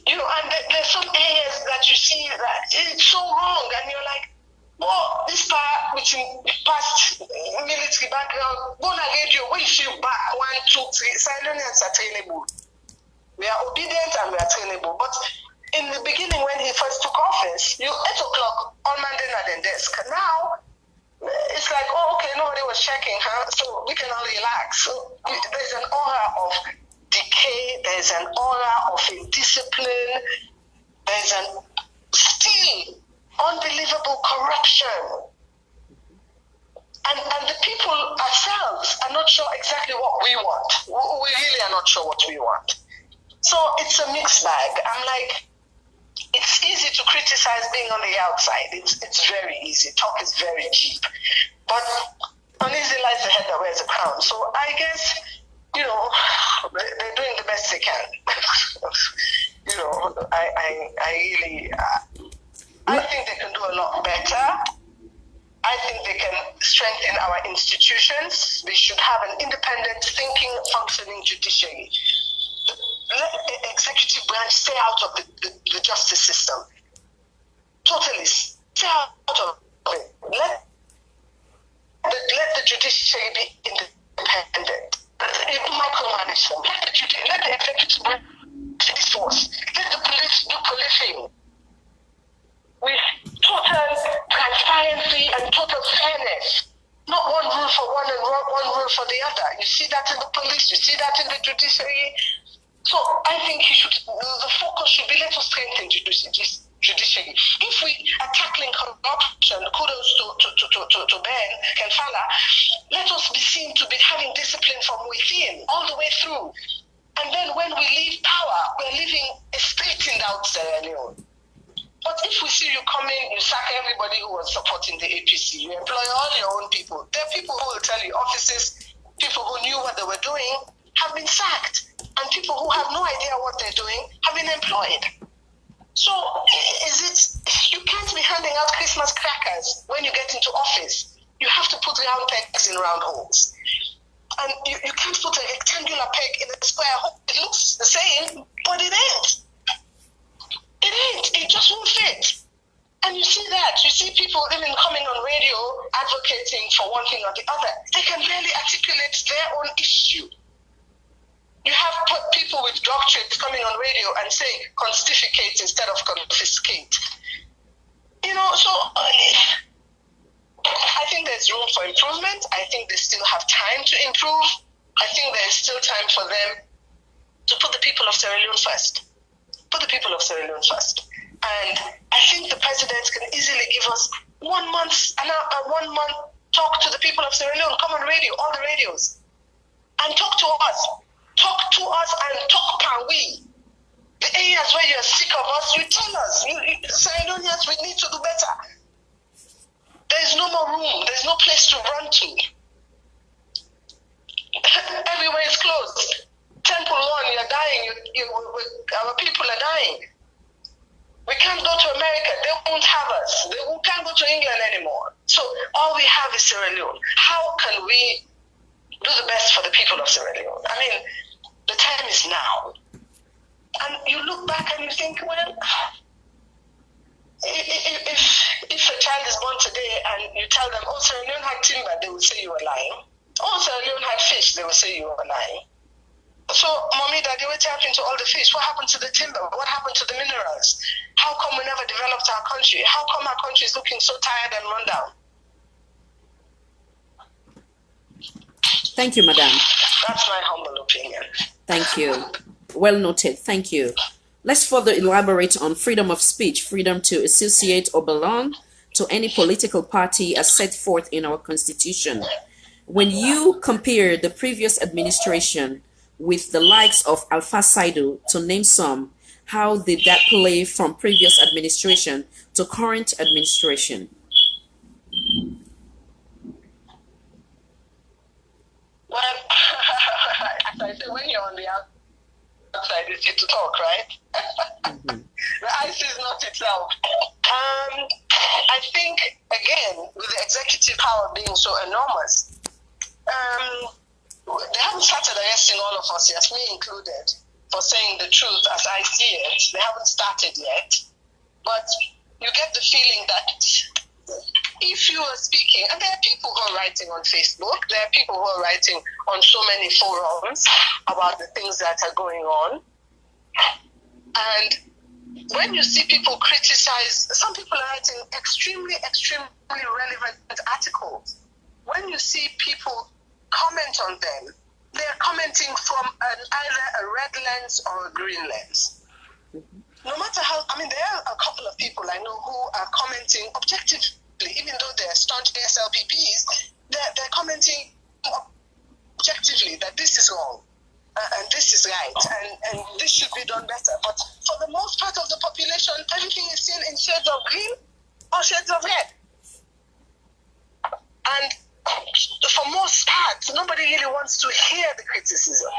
You know, and there's some areas that you see that it's so wrong, and you're like, well, this part which past military background, go on radio, we feel back 1, 2, 3. Silence are trainable. We are obedient and we are trainable. But in the beginning, when he first took office, 8 o'clock on Monday at the desk. Now it's like, oh, okay, nobody was checking, huh? So we can all relax. So there's an aura of decay, there's an aura of indiscipline, there's an still unbelievable corruption. And the people ourselves are not sure exactly what we want. We really are not sure what we want. So it's a mixed bag. I'm like, it's easy to criticize being on the outside. It's very easy. Talk is very cheap. But uneasy lies the head that wears a crown. So I guess, you know, they're doing the best they can. You know, I really, I think they can do a lot better. I think they can strengthen our institutions. We should have an independent, thinking, functioning judiciary. Let the executive branch stay out of the justice system. Totally stay out of it. Let the judiciary be independent. Micromanage them. Let the executive branch this force. Let the police do policing with total transparency and total fairness. Not one rule for one and one rule for the other. You see that in the police, you see that in the judiciary. So I think the focus should be, let us strengthen judiciary. If we are tackling corruption, kudos to Ben Kenfala, let us be seen to be having discipline from within, all the way through. And then when we leave power, we're leaving a straightened out Sierra Leone. But if we see you come in, you sack everybody who was supporting the APC, you employ all your own people. There are people who will tell you offices, people who knew what they were doing have been sacked. And people who have no idea what they're doing have been employed. So you can't be handing out Christmas crackers when you get into office. You have to put round pegs in round holes. And you can't put a rectangular peg in a square hole. It looks the same, but it ain't. It ain't. It just won't fit. And you see that. You see people even coming on radio advocating for one thing or the other. They can barely articulate their own issue. You have people with doctorates coming on radio and saying constificate instead of confiscate. You know, so I think there's room for improvement. I think they still have time to improve. I think there's still time for them to put the people of Sierra Leone first. Put the people of Sierra Leone first. And I think the president can easily give us 1 month, a 1 month talk to the people of Sierra Leone. Come on radio, all the radios, and talk to us. Talk to us and talk can we. The areas where you're sick of us, you tell us. Sierra Leoneans, we need to do better. There's no more room. There's no place to run to. Everywhere is closed. Temple 1, you're dying. Our people are dying. We can't go to America. They won't have us. We can't go to England anymore. So all we have is Sierra Leone. How can we do the best for the people of Sierra Leone? I mean, the time is now. And you look back and you think, well, if a child is born today and you tell them, oh, Sierra Leone had timber, they will say you were lying. Oh, Sierra Leone had fish, they will say you were lying. So, Mommy, Daddy, what happened to all the fish? What happened to the timber? What happened to the minerals? How come we never developed our country? How come our country is looking so tired and run down? Thank you, madam. That's my humble opinion. Thank you. Well noted. Thank you. Let's further elaborate on freedom of speech, freedom to associate or belong to any political party as set forth in our Constitution. When you compare the previous administration with the likes of Alpha Saidu, to name some, how did that play from previous administration to current administration? Well, as I say, when you're on the outside, it's easy to talk, right? The ice is not itself. I think, again, with the executive power being so enormous, they haven't started arresting all of us yet, me included, for saying the truth as I see it. They haven't started yet. But you get the feeling that if you are speaking, and there are people who are writing on Facebook, there are people who are writing on so many forums about the things that are going on. And when you see people criticize, some people are writing extremely relevant articles. When you see people comment on them, they're commenting from either a red lens or a green lens. No matter how, I mean, there are a couple of people I know who are commenting objectively, even though they're staunch SLPPs, they're commenting objectively that this is wrong and this is right and this should be done better. But for the most part of the population, everything is seen in shades of green or shades of red. And for most part, nobody really wants to hear the criticism.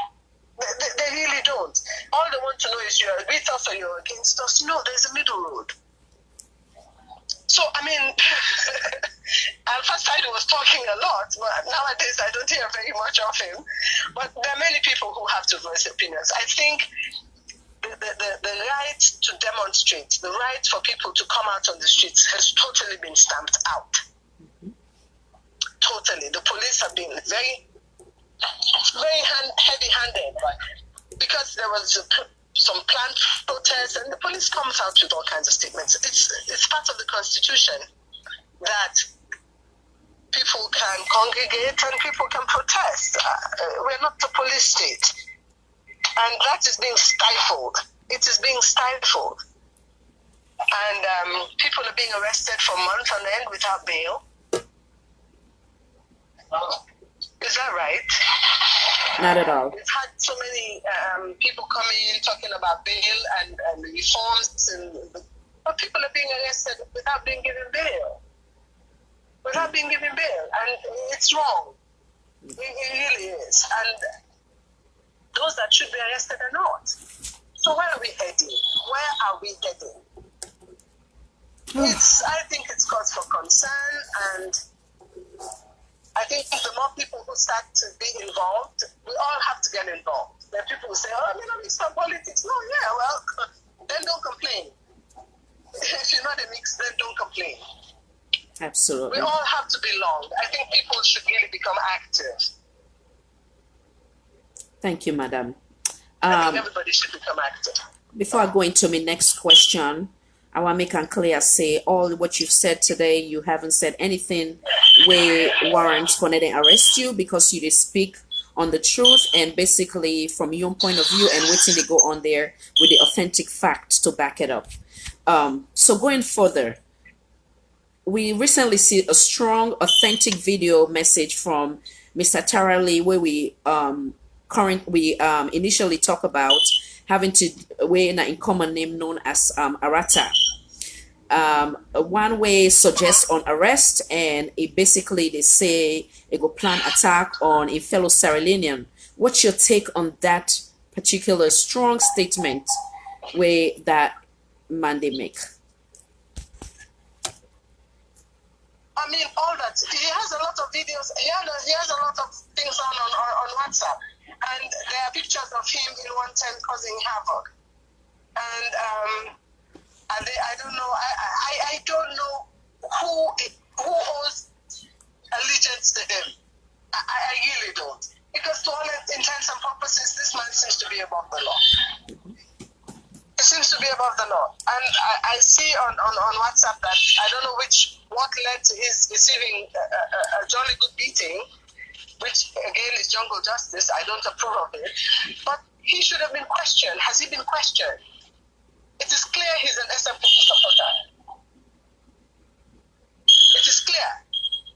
They really don't. All they want to know is you're with us or you're against us. No, there's a middle road. So, I mean, Alpha Saidu was talking a lot, but nowadays I don't hear very much of him. But there are many people who have to voice opinions. I think the right to demonstrate, the right for people to come out on the streets has totally been stamped out. Totally. The police have been very heavy-handed, because there was some planned protests, and the police comes out with all kinds of statements. It's part of the Constitution that people can congregate and people can protest. We're not the police state, and that is being stifled. It is being stifled, and people are being arrested for months on end without bail. Is that right? Not at all. We've had so many people coming in talking about bail and reforms, but people are being arrested without being given bail. Without being given bail, and it's wrong. It really is. And those that should be arrested are not. So where are we heading? Where are we heading? I think it's cause for concern, and I think the more people who start to be involved, we all have to get involved. There are people who say, oh, I'm not mixed up politics. No, yeah, well, then don't complain. If you're not a mix, then don't complain. Absolutely. We all have to belong. I think people should really become active. Thank you, madam. I think everybody should become active. Before I go into my next question, I want to make it clear, say all what you've said today, you haven't said anything where warrants for letting arrest you, because you did speak on the truth and basically from your point of view and waiting to go on there with the authentic facts to back it up. So going further, we recently see a strong, authentic video message from Mr. Tarali, where we initially talk about having to weigh in common name known as Arata. One way suggests on arrest, and it basically they say it will plan attack on a fellow Sierra Leonean. What's your take on that particular strong statement where that man they make? I mean, all that. He has a lot of videos. He has a lot of things on WhatsApp. And there are pictures of him in 110 causing havoc. And I don't know. I don't know who owes allegiance to him. I really don't. Because to all intents and purposes, this man seems to be above the law. He seems to be above the law. And I see on WhatsApp that I don't know what led to his receiving a jolly good beating. which again is jungle justice. I don't approve of it. But he should have been questioned. Has he been questioned? It is clear he's an SMPP supporter. It is clear.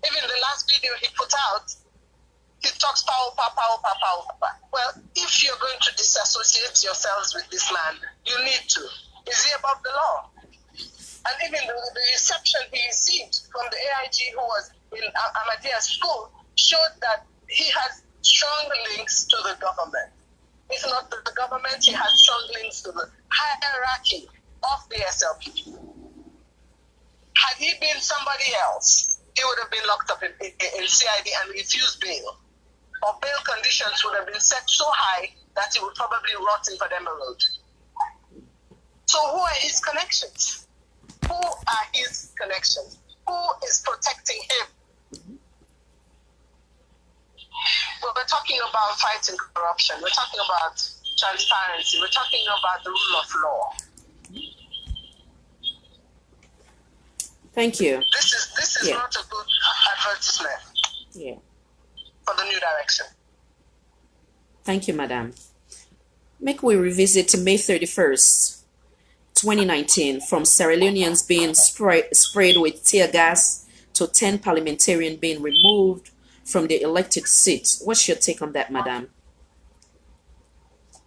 Even the last video he put out, he talks power. Well, if you're going to disassociate yourselves with this man, you need to. Is he above the law? And even the reception he received from the AIG who was in Ahmadiyya's school showed that he has strong links to the government. If not the government, he has strong links to the hierarchy of the SLP. Had he been somebody else, he would have been locked up in CID and refused bail. Or bail conditions would have been set so high that he would probably rot in Pademba Road. So who are his connections? Who are his connections? Who is protecting him? We're talking about fighting corruption. We're talking about transparency. We're talking about the rule of law. Thank you. This is not a good advertisement for the new direction. Thank you, Madam. Make we revisit May 31st, 2019, from Sierra Leoneans being sprayed with tear gas to 10 parliamentarians being removed from the elected seats. What's your take on that, Madam?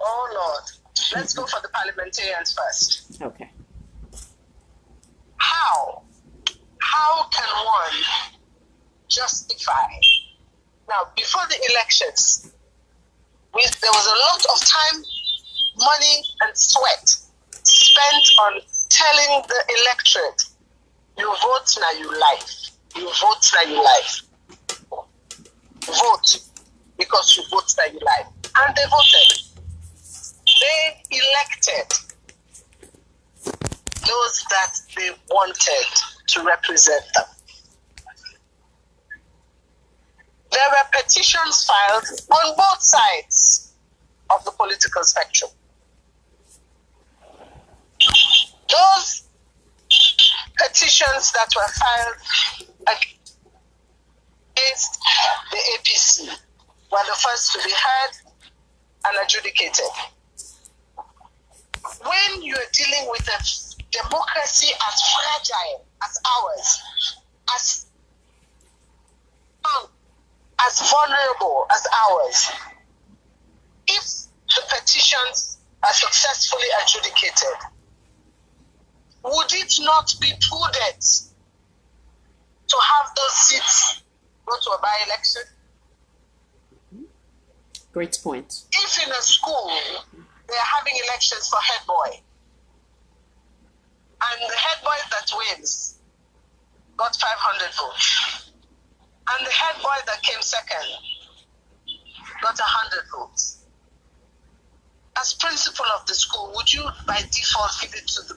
Oh, Lord. Let's go for the parliamentarians first. Okay. How can one justify? Now, before the elections, there was a lot of time, money, and sweat spent on telling the electorate, you vote now you life. You vote now you life. Vote because you vote now you life. And they voted. They elected those that they wanted to represent them. There were petitions filed on both sides of the political spectrum. Those petitions that were filed against the APC were the first to be heard and adjudicated. When you're dealing with a democracy as fragile as ours, as vulnerable as ours, if the petitions are successfully adjudicated, would it not be prudent to have those seats go to a by-election? Great point. If in a school they are having elections for head boy, and the head boy that wins got 500 votes, and the head boy that came second got 100 votes, as principal of the school, would you by default give it to the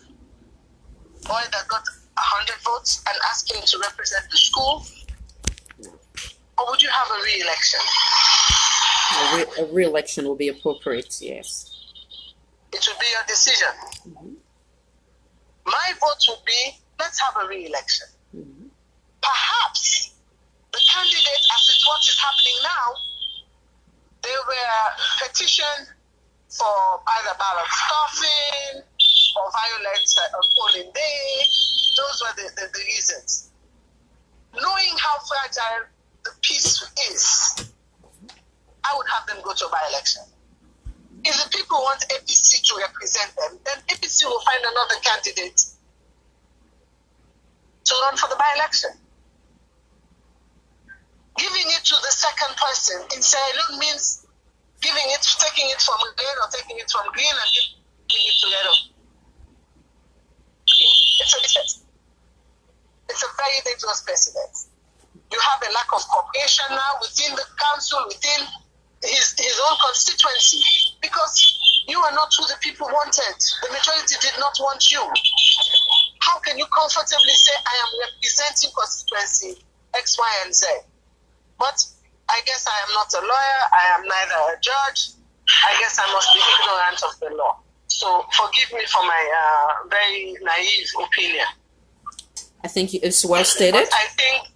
boy that got 100 votes and ask him to represent the school? Or would you have a re-election? A re-election will be appropriate, yes. It would be your decision. Mm-hmm. My vote would be, let's have a re-election. Mm-hmm. Perhaps the candidate, as it's what is happening now, they were petitioned for either ballot stuffing or violence on polling day. Those were the reasons. Knowing how fragile the peace is, I would have them go to a by-election. If the people want APC to represent them, then APC will find another candidate to run for the by-election. Giving it to the second person in Sierra Leone means taking it from red or taking it from green and giving it to red. It's a very dangerous precedent. You have a lack of cooperation now within the council, within his own constituency, because you are not who the people wanted. The majority did not want you. How can you comfortably say, I am representing constituency X, Y, and Z? But I guess I am not a lawyer. I am neither a judge. I guess I must be ignorant of the law. So forgive me for my very naive opinion. I think it's well stated. But I think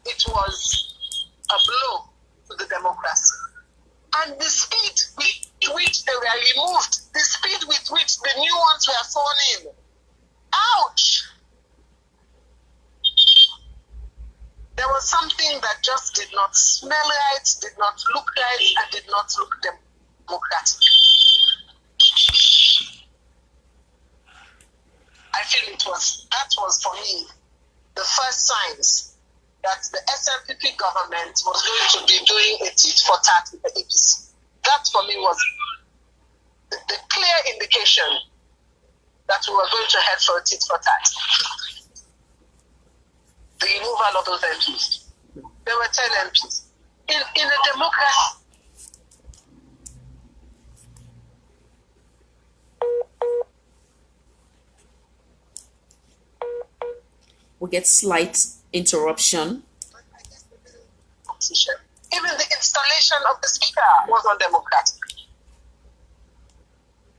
it was a blow to the democracy. And the speed with which they were removed, the speed with which the new ones were sworn in. Ouch! There was something that just did not smell right, did not look right, and did not look democratic. I feel that was for me the first signs that the SLPP government was going to be doing a tit for tat with the APC. That for me was the clear indication that we were going to head for a tit for tat. The removal of those MPs. There were 10 MPs. In a democracy, we get slight interruption. Even the installation of the speaker was undemocratic.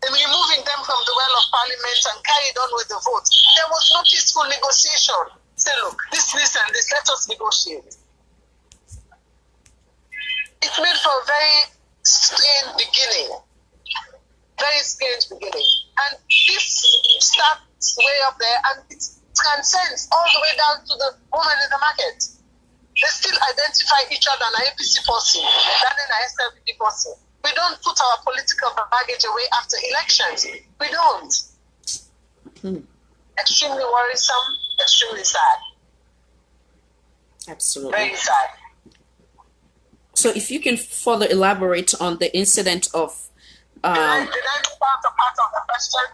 In removing them from the well of parliament and carried on with the vote, there was no peaceful negotiation. Say, look, this, and this, let us negotiate. It made for a very strange beginning. Very strange beginning. And this starts way up there and it transcends all the way down to the woman in the market. They still identify each other an APC person than an SLPP person. We don't put our political baggage away after elections. We don't. Extremely worrisome, extremely sad. Absolutely. Very sad. So if you can further elaborate on the incident of Did I miss out a part of the question?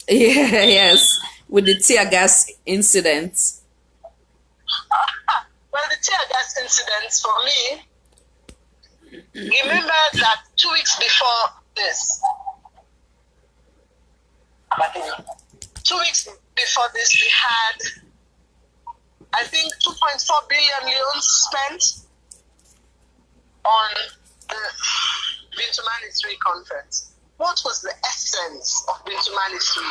yeah, yes, with the tear gas incident. Well, the tear gas incident for me, remember that 2 weeks before this, 2 weeks before this, we had, I think, 2.4 billion leones spent on the Bintumani 3 conference. What was the essence of Bintumani 3?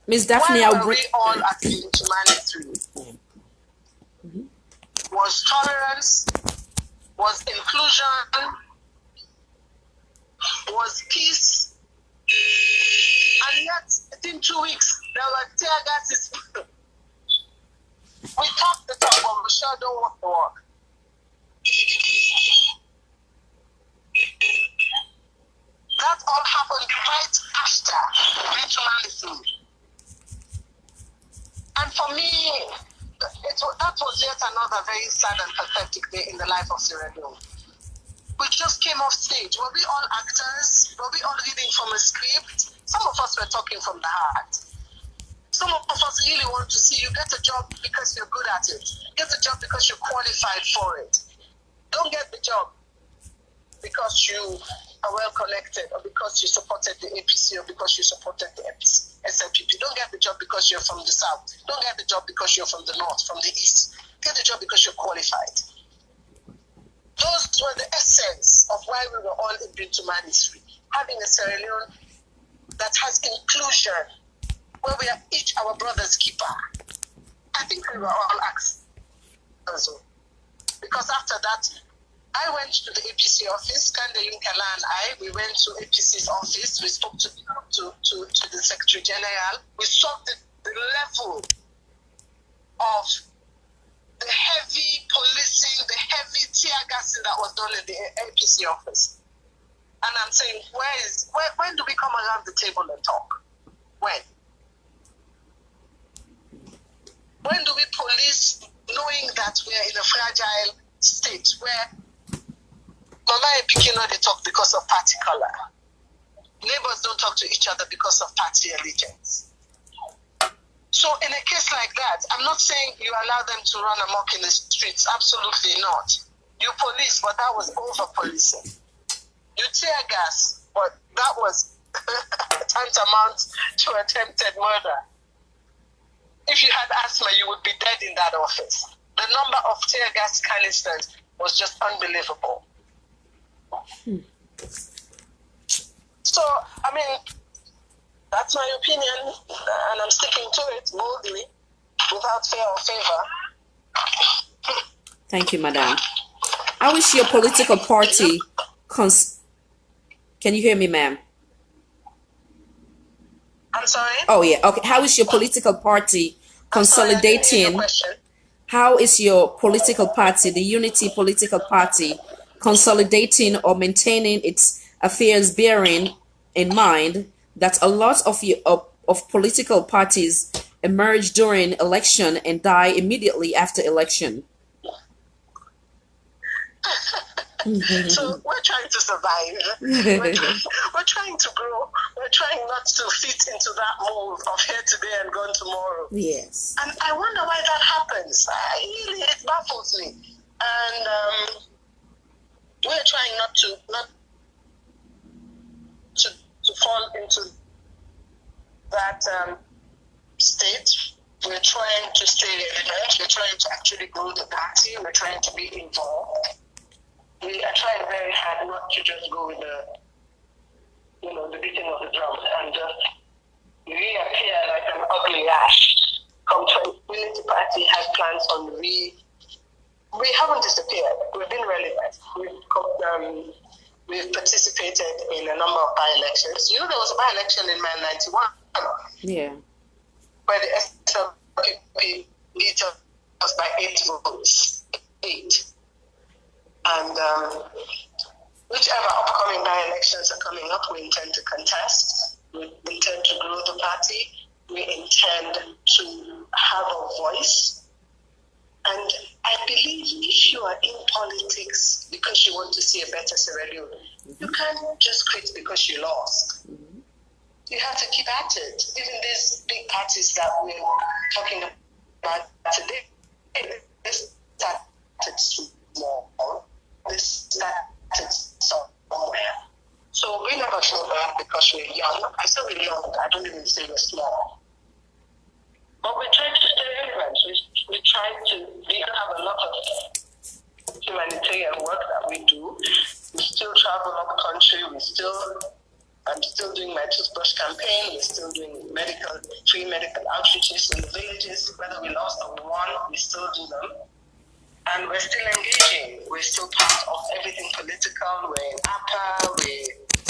Miss Daphne, Why were we all at Bintumani 3? Was tolerance, was inclusion, was peace, and yet within 2 weeks there were tear gases. We talk the talk, but we sure don't walk the walk. That all happened right after Bintumani 3. And for me, that was yet another very sad and pathetic day in the life of Sierra Leone. We just came off stage. Were we all actors? Were we all reading from a script? Some of us were talking from the heart. Some of us really want to see you get a job because you're good at it. Get a job because you're qualified for it. Don't get the job because you are well connected or because you supported the APC or because you supported the SLPP. Don't get the job because you're from the south. Don't get the job because you're from the north, from the east. Get the job because you're qualified. Those were the essence of why we were all in Bintumani 3. Having a Sierra Leone that has inclusion, where we are each our brother's keeper. I think we were all actors. Because after that, I went to the APC office, Kande Yunkala and we went to APC's office, we spoke to the Secretary General, we saw the level of the heavy policing, the heavy tear gassing that was done in the APC office. And I'm saying, when do we come around the table and talk? When? When do we police knowing that we are in a fragile state where Mama and Pikino, they talk because of party color. Neighbors don't talk to each other because of party allegiance. So in a case like that, I'm not saying you allow them to run amok in the streets. Absolutely not. You police, but that was over-policing. You tear gas, but that was tantamount to attempted murder. If you had asthma, you would be dead in that office. The number of tear gas canisters was just unbelievable. So, I mean, that's my opinion, and I'm sticking to it boldly, without fear or favor. Thank you, Madam. How is your political party? Can you hear me, ma'am? I'm sorry? Oh, yeah. Okay. How is your political party consolidating? How is your political party, the Unity political party, consolidating or maintaining its affairs, bearing in mind that a lot of political parties emerge during election and die immediately after election? So we're trying to survive. We're trying to grow. We're trying not to fit into that mold of here today and gone tomorrow. Yes. And I wonder why that happens. It baffles me. And we're trying not to fall into that state. We're trying to stay evident. We're trying to actually grow the party. We're trying to be involved. We are trying very hard not to just go with the beating of the drums and just reappear like an ugly ash. Unity Party has plans on we haven't disappeared. We've been relevant. We've participated in a number of by-elections. There was a by-election in Man 91. Yeah. Where the SLP beat us by 8 votes. 8. And whichever upcoming by-elections are coming up, we intend to contest. We intend to grow the party. We intend to have a voice. And I believe if you are in politics because you want to see a better Sierra Leone, you can't just quit because you lost. Mm-hmm. You have to keep at it. Even these big parties that we're talking about today, they started small. They started somewhere. So we never show that because we're young. I say we're young. I don't even say we're small. But we try to stay relevant. We try to. We have a lot of humanitarian work that we do. We still travel up the country. I'm still doing my toothbrush campaign. We're still doing free medical outreaches in the villages. Whether we lost or we won, we still do them. And we're still engaging. We're still part of everything political. We're in APA. We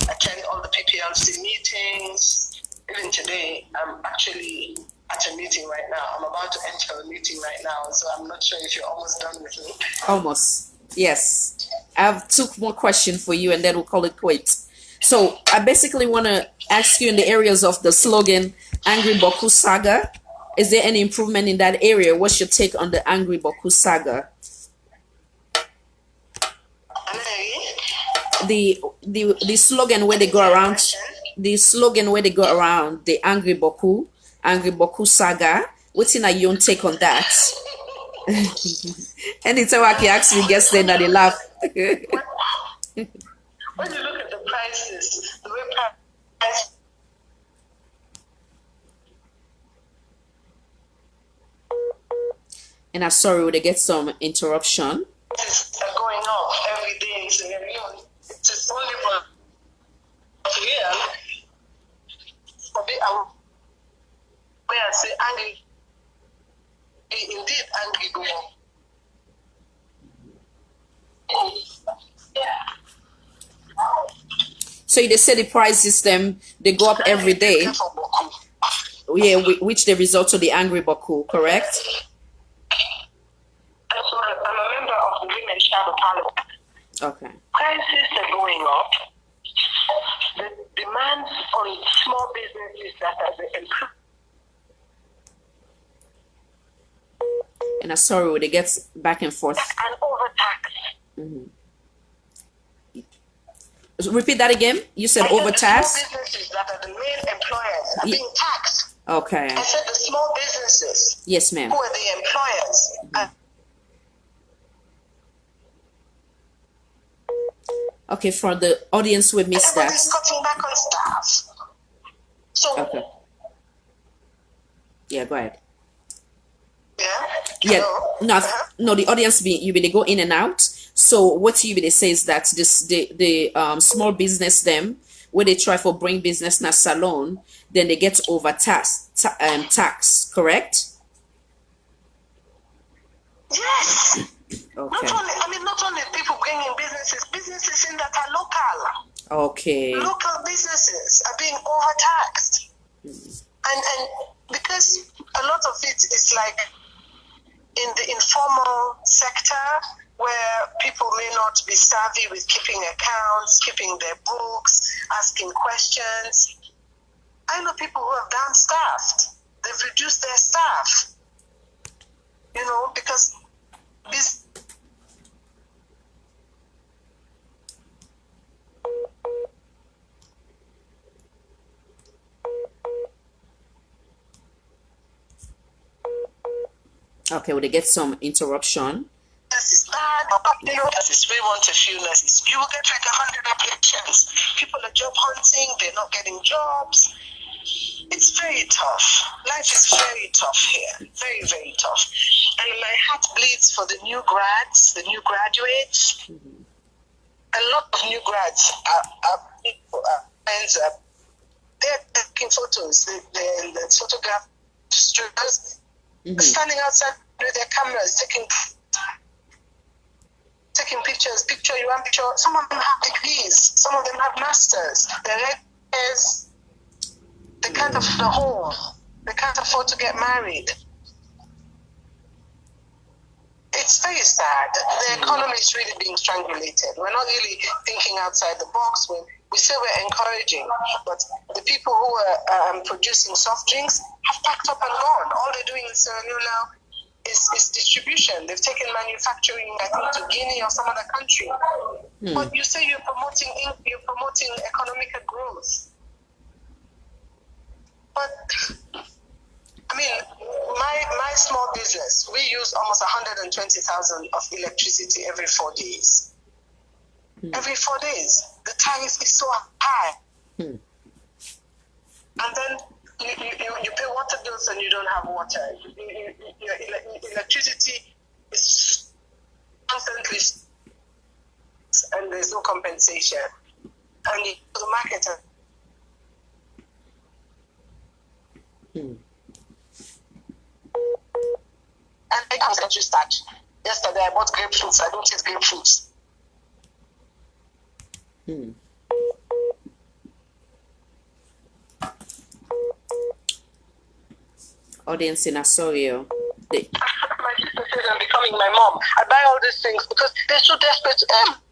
attend all the PPLC meetings. Even today, I'm actually at a meeting right now. I'm about to enter a meeting right now, so I'm not sure if you're almost done with me. Almost. Yes. I have 2 more questions for you, and then we'll call it quits. So I basically want to ask you in the areas of the slogan, Angry Boku Saga. Is there any improvement in that area? What's your take on the Angry Boku Saga? The slogan where they go around, the Angry Boku Saga. What's in your take on that? Anytime I can actually guess then that they laugh. When you look at the prices, the way prices and I'm sorry, would I get some interruption? are going up every day in Sierra Leone. It is only for real. For me, I will say angry. Indeed, angry go up. Yeah. So they say the price system, they go up every day. Yeah, which the result of the Angry Boku, correct? I'm a member of the Women's Shadow Parliament. Okay. Prices are going up. The demands on small businesses that are the improved. And I'm sorry, they get back and forth. And overtax. Mm-hmm. Repeat that again. You said overtax. The small businesses that are the main employers are being taxed. Okay. I said the small businesses. Yes, ma'am. Who are the employers? Mm-hmm. Okay, for the audience who missed that. Everybody's cutting back on staff. So. Okay. Yeah, go ahead. Yeah. Yeah. Hello? No, no. The audience they go in and out. So what they say is that the small business them where they try for bring business na salon, then they get overtaxed tax, correct? Yes. Okay. Not only people medicine that are local. Okay. Local businesses are being overtaxed. And because a lot of it is like in the informal sector where people may not be savvy with keeping accounts, keeping their books, asking questions. I know people who have downstaffed. They've reduced their staff, because this. Okay, will they get some interruption? This is bad. We want a few nurses. You will get like 100 applications. People are job hunting. They're not getting jobs. It's very tough. Life is very tough here. Very, very tough. And my heart bleeds for the new grads, the new graduates. A lot of new grads they're taking photos. They're in the photograph studios, standing outside with their cameras, taking pictures. You want picture. Some of them have degrees. Some of them have masters. They're writers. They can't afford a home. They can't afford to get married. It's very sad. The economy is really being strangulated. We're not really thinking outside the box. When we say we're encouraging, but the people who are producing soft drinks have packed up and gone. All they're doing in Sierra Leone now is distribution. They've taken manufacturing, I think, to Guinea or some other country. But you say you're promoting economic growth. But I mean, my small business, we use almost 120,000 of electricity every 4 days. Every 4 days, the tariff is so high. And then you pay water bills and you don't have water. Your electricity is constantly, and there's no compensation. And you go to the market. And I comes and starch. Yesterday I bought grapefruits. I don't eat grapefruits. Audience in Asorio. My sister says I'm becoming my mom. I buy all these things because they're so desperate.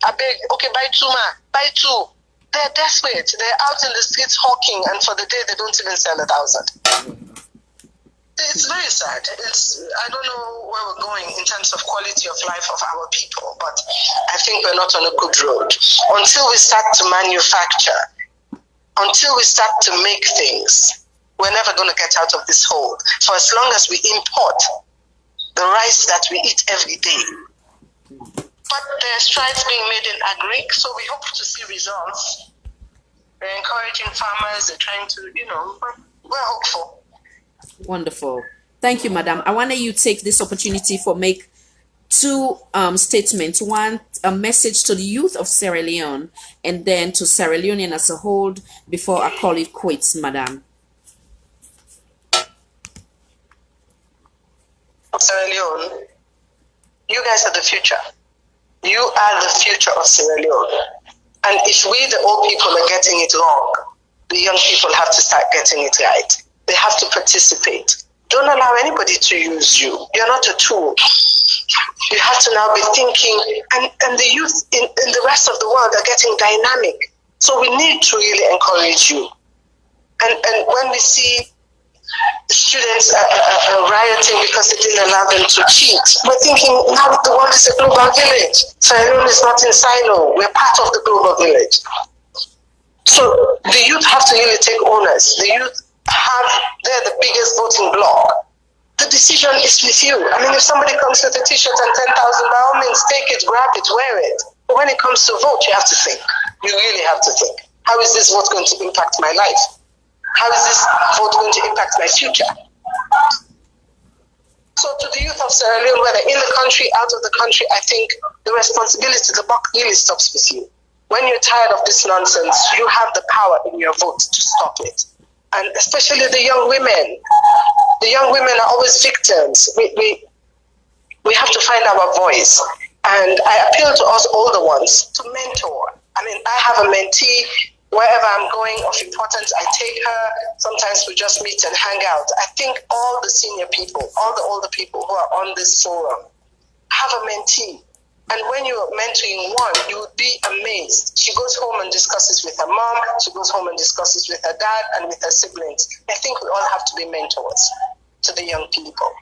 I beg, okay, buy two, ma. Buy two. They're desperate. They're out in the streets hawking, and for the day they don't even sell 1,000. It's very sad. I don't know where we're going in terms of quality of life of our people, but I think we're not on a good road. Until we start to manufacture, until we start to make things, we're never going to get out of this hole. For as long as we import the rice that we eat every day. But there are strides being made in agric, so we hope to see results. They're encouraging farmers, they're trying to, we're hopeful. Wonderful. Thank you, Madam. I want you to take this opportunity for make two statements. One, a message to the youth of Sierra Leone, and then to Sierra Leonean as a whole before I call it quits, Madam. Sierra Leone, you guys are the future. You are the future of Sierra Leone. And if we, the old people, are getting it wrong, the young people have to start getting it right. They have to participate. Don't allow anybody to use you. You're not a tool. You have to now be thinking, and the youth in the rest of the world are getting dynamic. So we need to really encourage you. And when we see students are rioting because they didn't allow them to cheat, we're thinking now the world is a global village. Sierra Leone is not in silo. We're part of the global village. So the youth have to really take owners. The youth they're the biggest voting bloc. The decision is with you. I mean, if somebody comes with a t-shirt and 10,000, by all means, take it, grab it, wear it. But when it comes to vote, you have to think. You really have to think. How is this vote going to impact my life? How is this vote going to impact my future? So to the youth of Sierra Leone, whether in the country, out of the country, I think the responsibility, the buck really stops with you. When you're tired of this nonsense, you have the power in your vote to stop it. And especially the young women. The young women are always victims. We have to find our voice. And I appeal to us older ones to mentor. I mean, I have a mentee. Wherever I'm going of importance, I take her. Sometimes we just meet and hang out. I think all the senior people, all the older people who are on this forum have a mentee. And when you're mentoring one, you would be amazed. She goes home and discusses with her mom. She goes home and discusses with her dad and with her siblings. I think we all have to be mentors to the young people.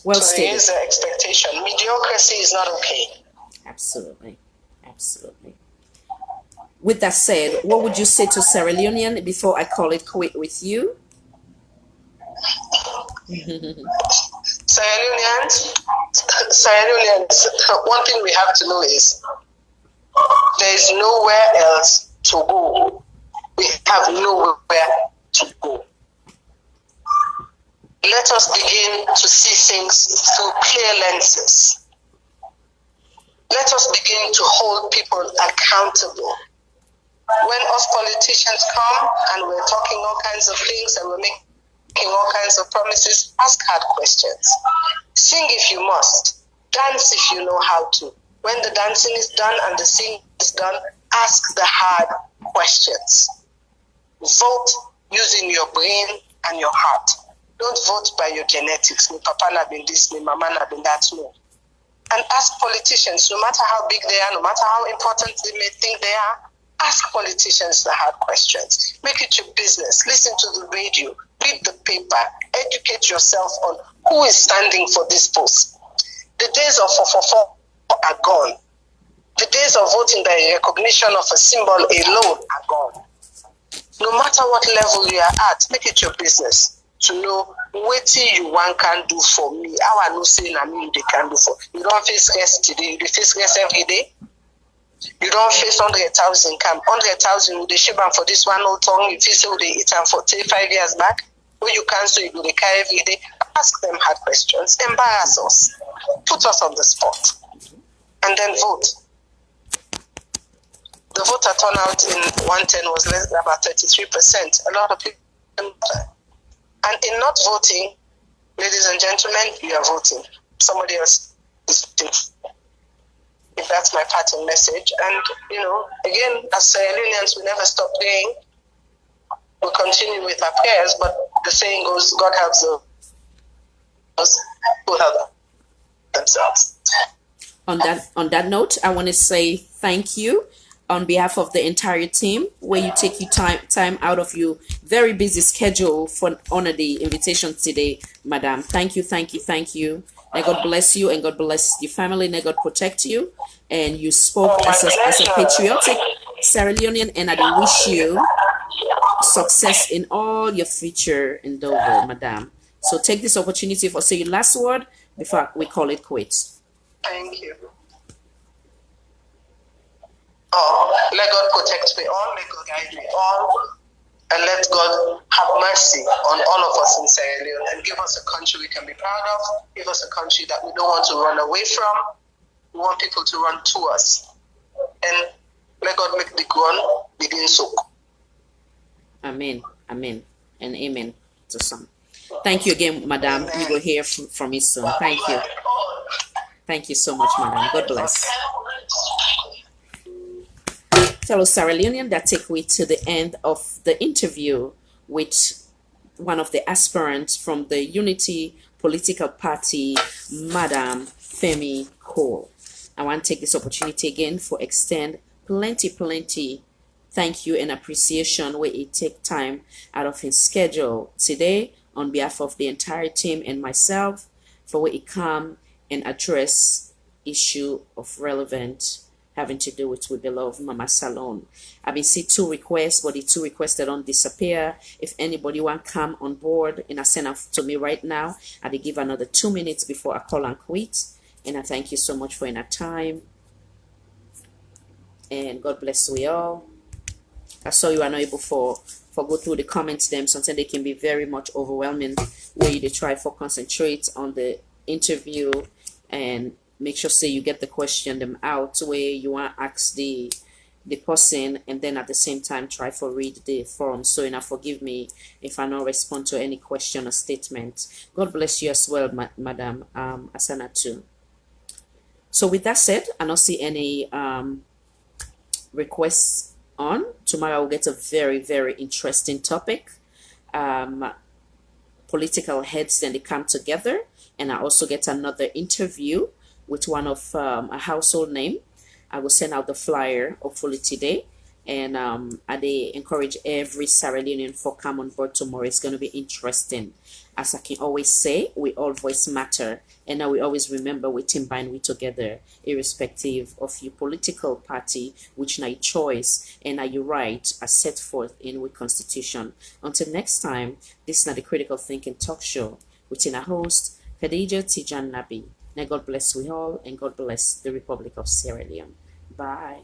Well so stated. There is an expectation. Mediocrity is not okay. Absolutely. Absolutely. With that said, what would you say to Sierra Leonean before I call it quit with you? Sierra Leoneans, one thing we have to know is there is nowhere else to go. We have nowhere to go. Let us begin to see things through clear lenses. Let us begin to hold people accountable. When us politicians come and we're talking all kinds of things and we're making all kinds of promises, ask hard questions. Sing if you must. Dance if you know how to. When the dancing is done and the singing is done, ask the hard questions. Vote using your brain and your heart. Don't vote by your genetics. Me papa na been this, me mama na been that. No. And ask politicians, no matter how big they are, no matter how important they may think they are, ask politicians the hard questions. Make it your business. Listen to the radio. Read the paper. Educate yourself on who is standing for this post. The days of 444 are gone. The days of voting by recognition of a symbol alone are gone. No matter what level you are at, make it your business to know what you one can do for me. How I know saying I mean they can do for you. Don't face rest today. You face rest every day. You don't face 100,000 camp. 100,000 with the shiban for this one old tongue. If you say they eat them for 5 years back, where you cancel, you go to carry every day. Ask them hard questions. Embarrass us. Put us on the spot. And then vote. The voter turnout in 110 was less than about 33%. A lot of people. And in not voting, ladies and gentlemen, you are voting. Somebody else is voting. If that's my parting message. And, again, as Sierra Leoneans, we never stop praying. We continue with our prayers, but the saying goes, God helps those who help themselves. On that note, I want to say thank you on behalf of the entire team, where you take your time out of your very busy schedule for honor the invitation today, Madam. Thank you. May God bless you and God bless your family. May God protect you. And you spoke as a patriotic Sierra Leonean, and I wish you success in all your future endeavor, Madam. So take this opportunity for say your last word before we call it quits. Thank you. Let God protect me all, let God guide me all, and let God have mercy on all of us in Sierra Leone and give us a country we can be proud of, give us a country that we don't want to run away from. We want people to run to us. And let God make the ground begin so. Amen, and amen to some. Thank you again, Madam. Amen. You will hear from me soon. Thank you. Thank you so much, Madam. God bless. Fellow Sierra Leonean, that take me to the end of the interview with one of the aspirants from the Unity Political Party, Madam Femi Cole. I want to take this opportunity again for extend plenty thank you and appreciation where he take time out of his schedule today on behalf of the entire team and myself for where he come and address issue of relevant having to do with we beloved Mama Salon. I've been seeing 2 requests, but the 2 requests that don't disappear. If anybody want to come on board and I send them to me right now, I'll give another 2 minutes before I call and quit. And I thank you so much for your time. And God bless we all. I saw you are not able for go through the comments them. Sometimes they can be very much overwhelming where you try for concentrate on the interview and make sure say you get the question them out where you want to ask the person, and then at the same time try for read the forum. So now forgive me if I don't respond to any question or statement. God bless you as well, Madam Asana too. So with that said, I don't see any requests on. Tomorrow we'll get a very, very interesting topic. Political heads, then they come together, and I also get another interview with one of a household name. I will send out the flyer hopefully today, and I encourage every Sierra Leonean for come on board tomorrow. It's going to be interesting. As I can always say, we all voice matter, and now we always remember we team bind we together, irrespective of your political party, which na your choice and are your right as set forth in we constitution. Until next time, this is not the Critical Thinking Talk Show with our host Khadija Tijan Nabi. May God bless we all, and God bless the Republic of Sierra Leone. Bye.